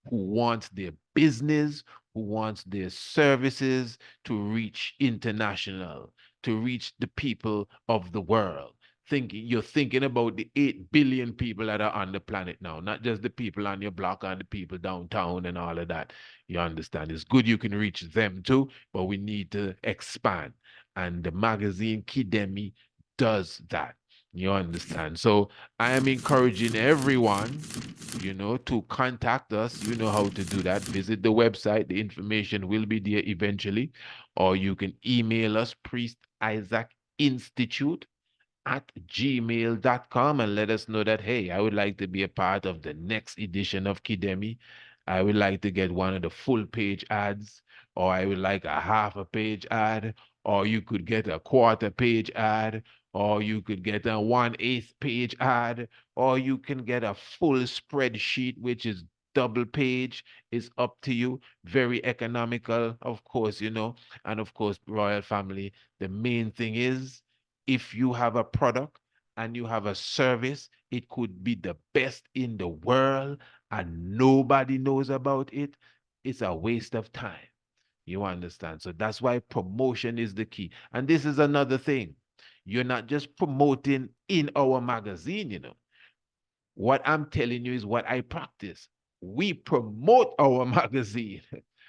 who wants their business, who wants their services to reach international, to reach the people of the world. You're thinking about the 8 billion people that are on the planet now, not just the people on your block and the people downtown and all of that. You understand? It's good you can reach them too, but we need to expand. And the magazine Kidemi does that. You understand? So I am encouraging everyone, to contact us. You know how to do that. Visit the website. The information will be there eventually. Or you can email us, Priest Isaac Institute at gmail.com, and let us know that, hey, I would like to be a part of the next edition of Kidemi. I would like to get one of the full page ads, or I would like a half a page ad, or you could get a quarter page ad, or you could get a 1/8 page ad, or you can get a full spreadsheet, which is double page. Is up to you. Very economical, of course, and of course, royal family. The main thing is, if you have a product and you have a service, it could be the best in the world and nobody knows about it. It's a waste of time. You understand? So that's why promotion is the key. And this is another thing. You're not just promoting in our magazine. What I'm telling you is what I practice. We promote our magazine.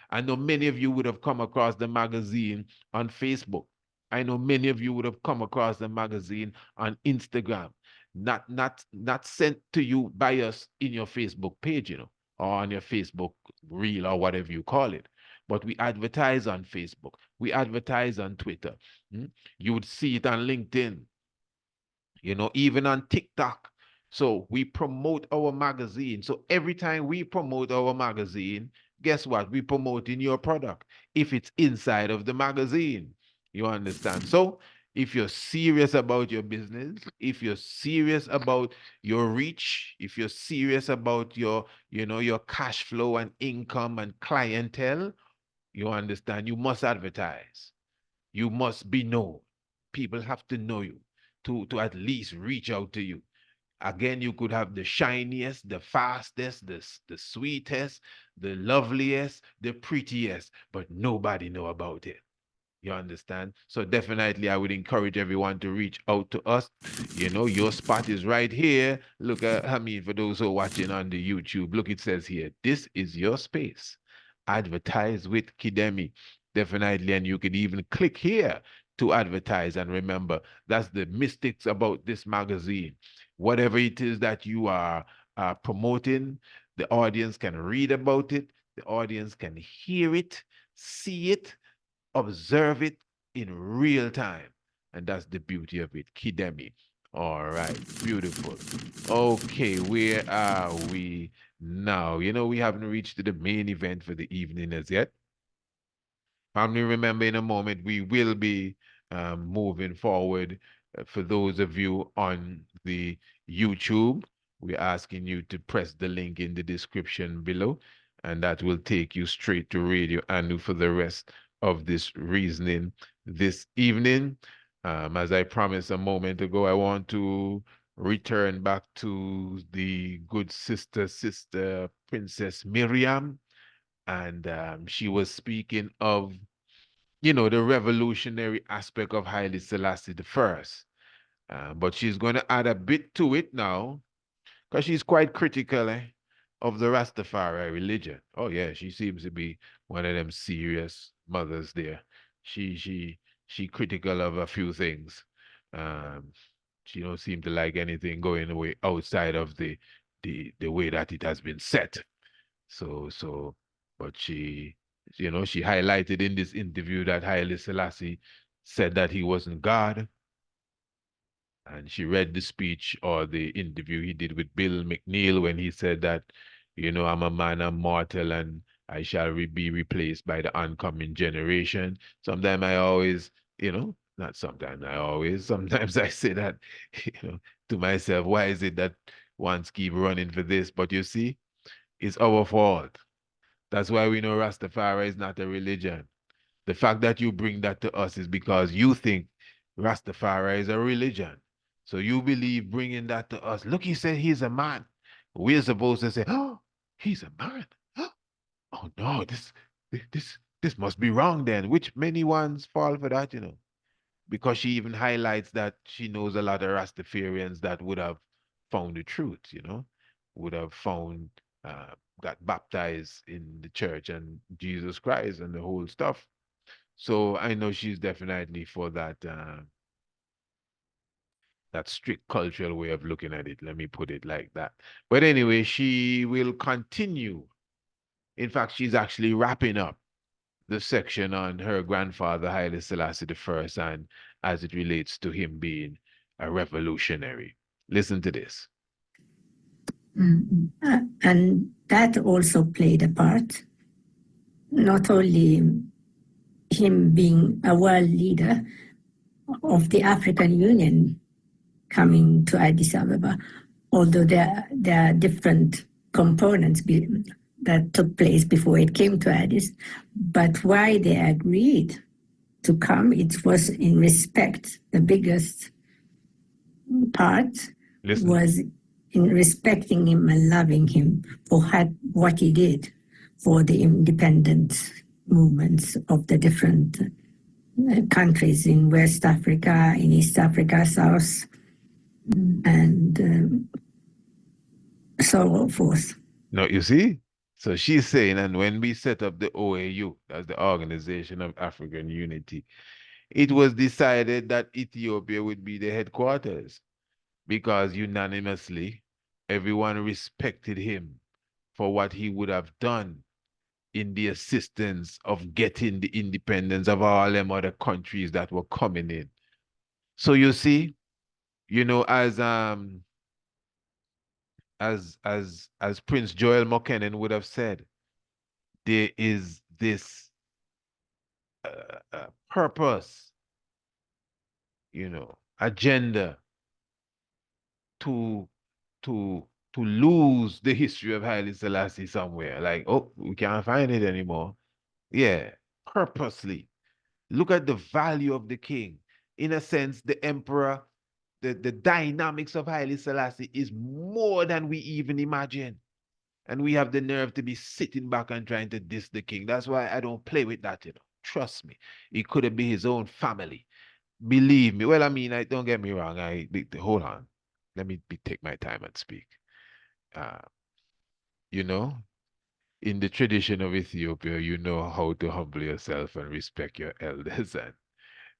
I know many of you would have come across the magazine on Facebook. I know many of you would have come across the magazine on Instagram. Not sent to you by us in your Facebook page, or on your Facebook reel or whatever you call it. But we advertise on Facebook. We advertise on Twitter. You would see it on LinkedIn, even on TikTok. So we promote our magazine. So every time we promote our magazine, guess what? We promoting your product if it's inside of the magazine. You understand? So if you're serious about your business, if you're serious about your reach, if you're serious about your cash flow and income and clientele, you understand, you must advertise. You must be known. People have to know you to at least reach out to you. Again, you could have the shiniest, the fastest, the sweetest, the loveliest, the prettiest, but nobody know about it. You understand? So definitely I would encourage everyone to reach out to us. Your spot is right here. Look at, for those who are watching on the YouTube, look, it says here, this is your space. Advertise with Kidemi. Definitely. And you could even click here to advertise. And remember, that's the mystics about this magazine. Whatever it is that you are promoting, the audience can read about it. The audience can hear it, see it, observe it in real time. And that's the beauty of it. Kidemi. All right, beautiful. Okay, where are we now? We haven't reached the main event for the evening as yet. Family, remember, in a moment, we will be moving forward. For those of you on the YouTube, we're asking you to press the link in the description below, and that will take you straight to Radio Anu for the rest of this reasoning this evening. As I promised a moment ago, I want to return back to the good sister Princess Miriam, and she was speaking of, the revolutionary aspect of Haile Selassie the first. But she's going to add a bit to it now, because she's quite critical of the Rastafari religion. Oh yeah, she seems to be one of them serious mothers there. She critical of a few things. Um, she don't seem to like anything going away outside of the way that it has been set. So, but she highlighted in this interview that Haile Selassie said that he wasn't God. And she read the speech or the interview he did with Bill McNeil when he said that, I'm a man, I'm mortal, and I shall be replaced by the oncoming generation. Sometimes I always, not sometimes I always, sometimes I say that, to myself, why is it that ones keep running for this? But you see, it's our fault. That's why we know Rastafari is not a religion. The fact that you bring that to us is because you think Rastafari is a religion. So you believe bringing that to us. Look, he said he's a man. We're supposed to say, oh, he's a man. Oh no, this must be wrong then, which many ones fall for that, because she even highlights that she knows a lot of Rastafarians that would have found the truth, would have found, got baptized in the church and Jesus Christ and the whole stuff. So I know she's definitely for that that strict cultural way of looking at it. Let me put it like that. But anyway, she will continue. In fact, she's actually wrapping up the section on her grandfather, Haile Selassie I, and as it relates to him being a revolutionary. Listen to this. And that also played a part, not only him being a world leader of the African Union coming to Addis Ababa, although there are different components that took place before it came to Addis, but why they agreed to come, it was in respect. The biggest part was in respecting him and loving him for what he did for the independent movements of the different countries in West Africa, in East Africa, South, and so forth. No, you see? So she's saying, and when we set up the OAU, that's the Organization of African Unity, it was decided that Ethiopia would be the headquarters because unanimously everyone respected him for what he would have done in the assistance of getting the independence of all them other countries that were coming in. So you see, you know, as Prince Joel Mokennen would have said, there is this purpose, you know, agenda to lose the history of Haile Selassie somewhere. Like, oh, we can't find it anymore. Yeah, purposely. Look at the value of the king. In a sense, the emperor, the dynamics of Haile Selassie is more than we even imagine. And we have the nerve to be sitting back and trying to diss the king. That's why I don't play with that, you know. Trust me. It could have been his own family. Believe me. Well, I mean, don't get me wrong. Hold on. Let me take my time and speak. You know, in the tradition of Ethiopia, you know how to humble yourself and respect your elders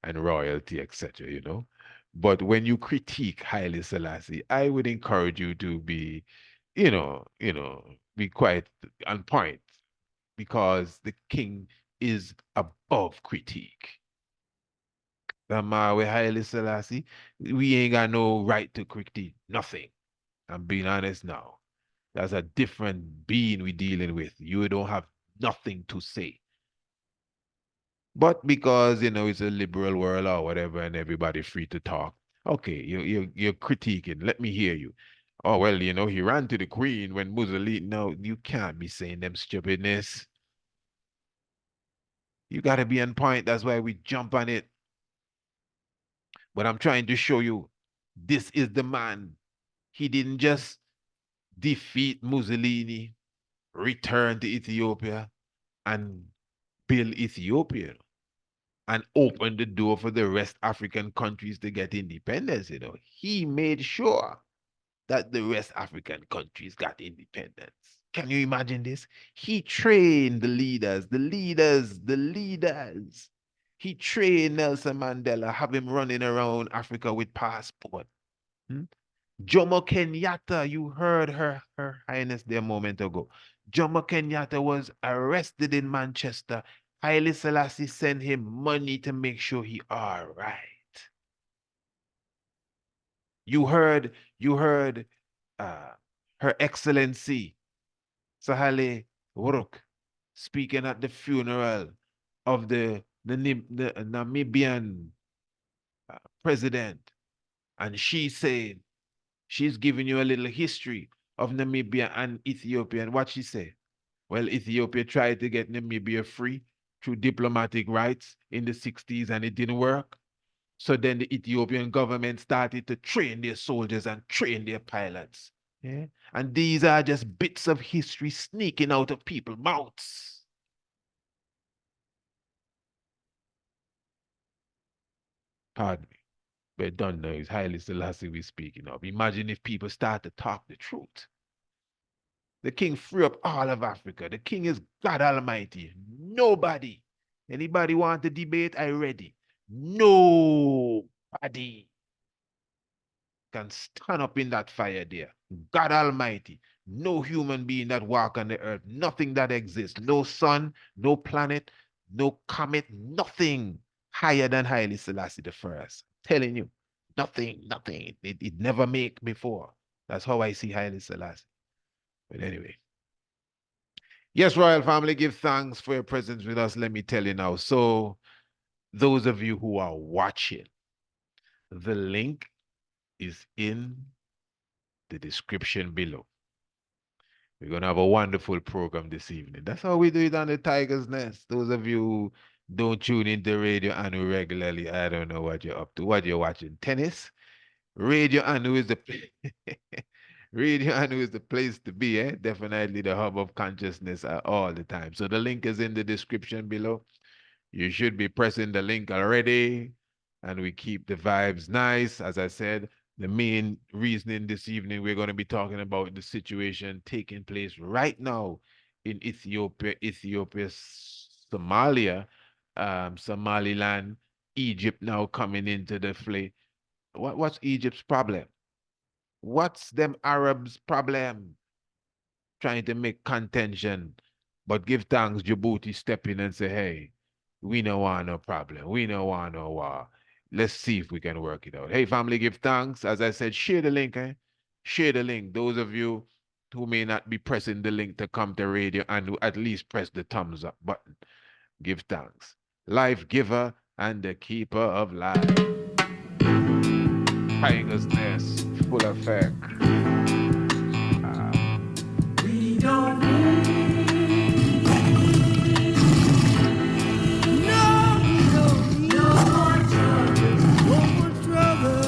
and royalty, etc., you know. But when you critique Haile Selassie, I would encourage you to be, be quite on point because the king is above critique. With Haile Selassie, we ain't got no right to critique nothing. I'm being honest now. That's a different being we're dealing with. You don't have nothing to say. But because, you know, it's a liberal world or whatever and everybody free to talk, okay, you're critiquing. Let me hear you. Oh, well, you know, he ran to the queen when Mussolini. No, you can't be saying them stupidness. You got to be on point. That's why we jump on it. But I'm trying to show you, this is the man. He didn't just defeat Mussolini, return to Ethiopia, and build Ethiopia and open the door for the West African countries to get independence, you know. He made sure that the West African countries got independence. Can you imagine this? He trained the leaders. He trained Nelson Mandela, have him running around Africa with passport. Jomo Kenyatta, you heard her highness there a moment ago. Jomo Kenyatta was arrested in Manchester. Haile Selassie sent him money to make sure he all right. You heard Her Excellency Sahale Worok speaking at the funeral of the Namibian president, and she said she's giving you a little history of Namibia and Ethiopia. And what she said? Well, Ethiopia tried to get Namibia free through diplomatic rights in the 60s and it didn't work. So then the Ethiopian government started to train their soldiers and train their pilots. Yeah? And these are just bits of history sneaking out of people's mouths. Pardon me. But don't know, it's Haile Selassie we're speaking of. Imagine if people start to talk the truth. The king free up all of Africa. The king is God Almighty. Nobody. Anybody want to debate? I ready. Nobody. can stand up in that fire there. God Almighty, no human being that walk on the earth, nothing that exists, no sun, no planet, no comet, nothing higher than Haile Selassie the first. Telling you, nothing. It never make before. That's how I see Haile Selassie. But anyway. Yes, Royal Family, give thanks for your presence with us. Let me tell you now. So, those of you who are watching, the link is in the description below. We're going to have a wonderful program this evening. That's how we do it on the Tiger's Nest. Those of you who don't tune into Radio Anu regularly, I don't know what you're up to. What you're watching? Tennis? Radio Anu is the Radio Anu is the place to be, eh? Definitely the hub of consciousness all the time. So the link is in the description below. You should be pressing the link already, and we keep the vibes nice. As I said, the main reasoning this evening, we're going to be talking about the situation taking place right now in Ethiopia, Somalia, Somaliland, Egypt now coming into the fray. What's Egypt's problem? What's them Arabs' problem? Trying to make contention, but give thanks Djibouti step in and say, hey, we don't want no problem. We don't want no war. Let's see if we can work it out. Hey, family, give thanks. As I said, share the link, eh? Share the link. Those of you who may not be pressing the link to come to radio and who at least press the thumbs up button. Give thanks. Life giver and the keeper of life. Tiger's Nest, full effect. We don't need no more trouble.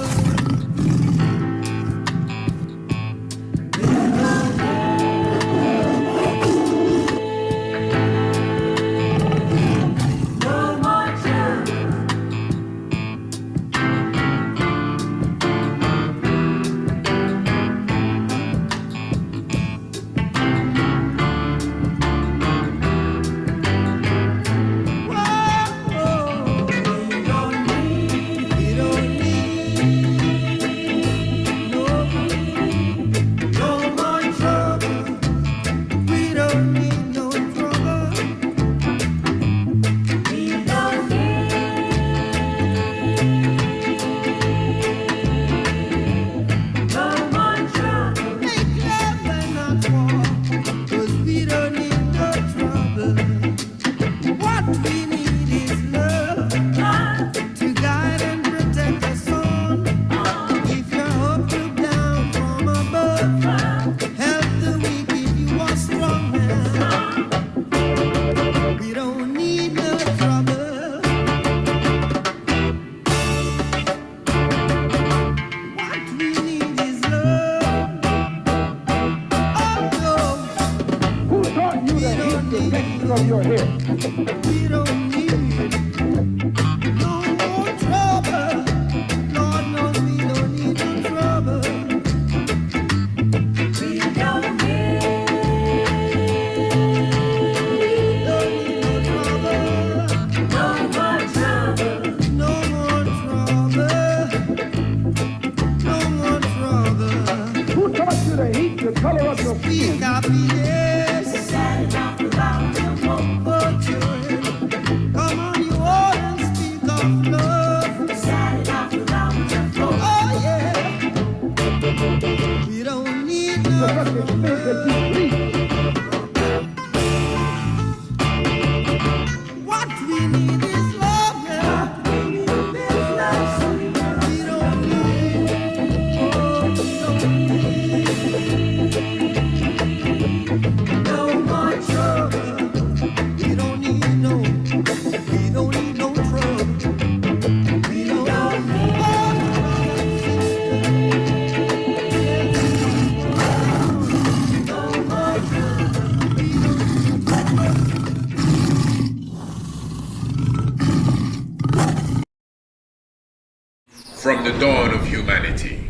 From the dawn of humanity,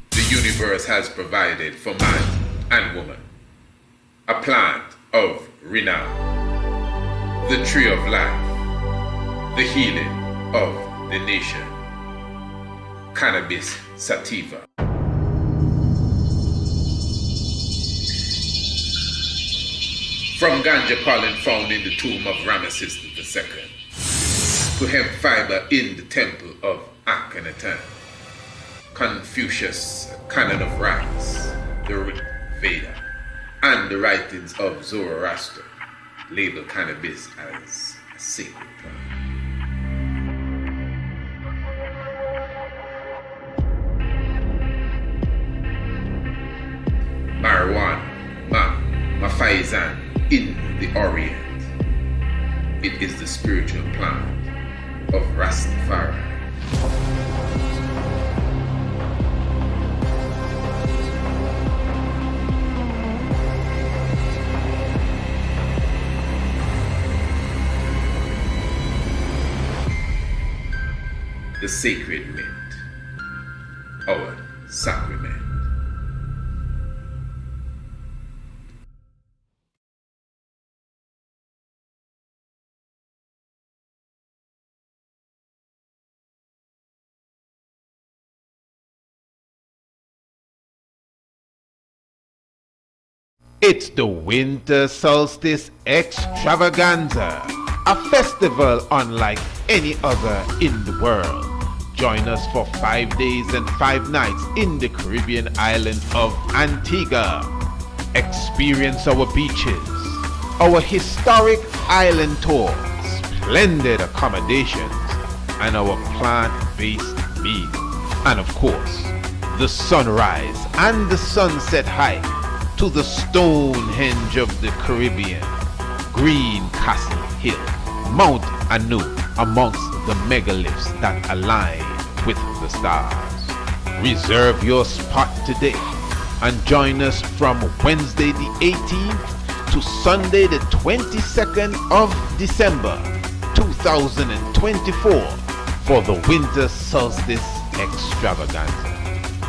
the universe has provided for man and woman a plant of renown, the tree of life, the healing of the nation. cannabis sativa. From ganja pollen found in the tomb of Ramesses II to hemp fiber in the temple of Akhenaten, Confucius' canon of rites, the Rig Veda, and the writings of Zoroaster label cannabis as a sacred plant. Marijuana, Mafaizan in the Orient. It is the spiritual plant of Rastafari. The sacred mint, our sacrament. It's the Winter Solstice Extravaganza, a festival unlike any other in the world. Join us for 5 days and 5 nights in the Caribbean island of Antigua. Experience our beaches, our historic island tour, splendid accommodations, and our plant-based meals. And of course, the sunrise and the sunset hike to the Stonehenge of the Caribbean, Green Castle Hill, Mount Anu, amongst the megaliths that align with the stars. Reserve your spot today and join us from Wednesday the 18th to Sunday the 22nd of December 2024 for the Winter Solstice Extravaganza.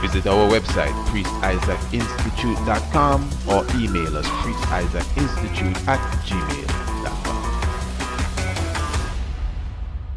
Visit our website, priestisaacinstitute.com, or email us priestisaacinstitute@gmail.com.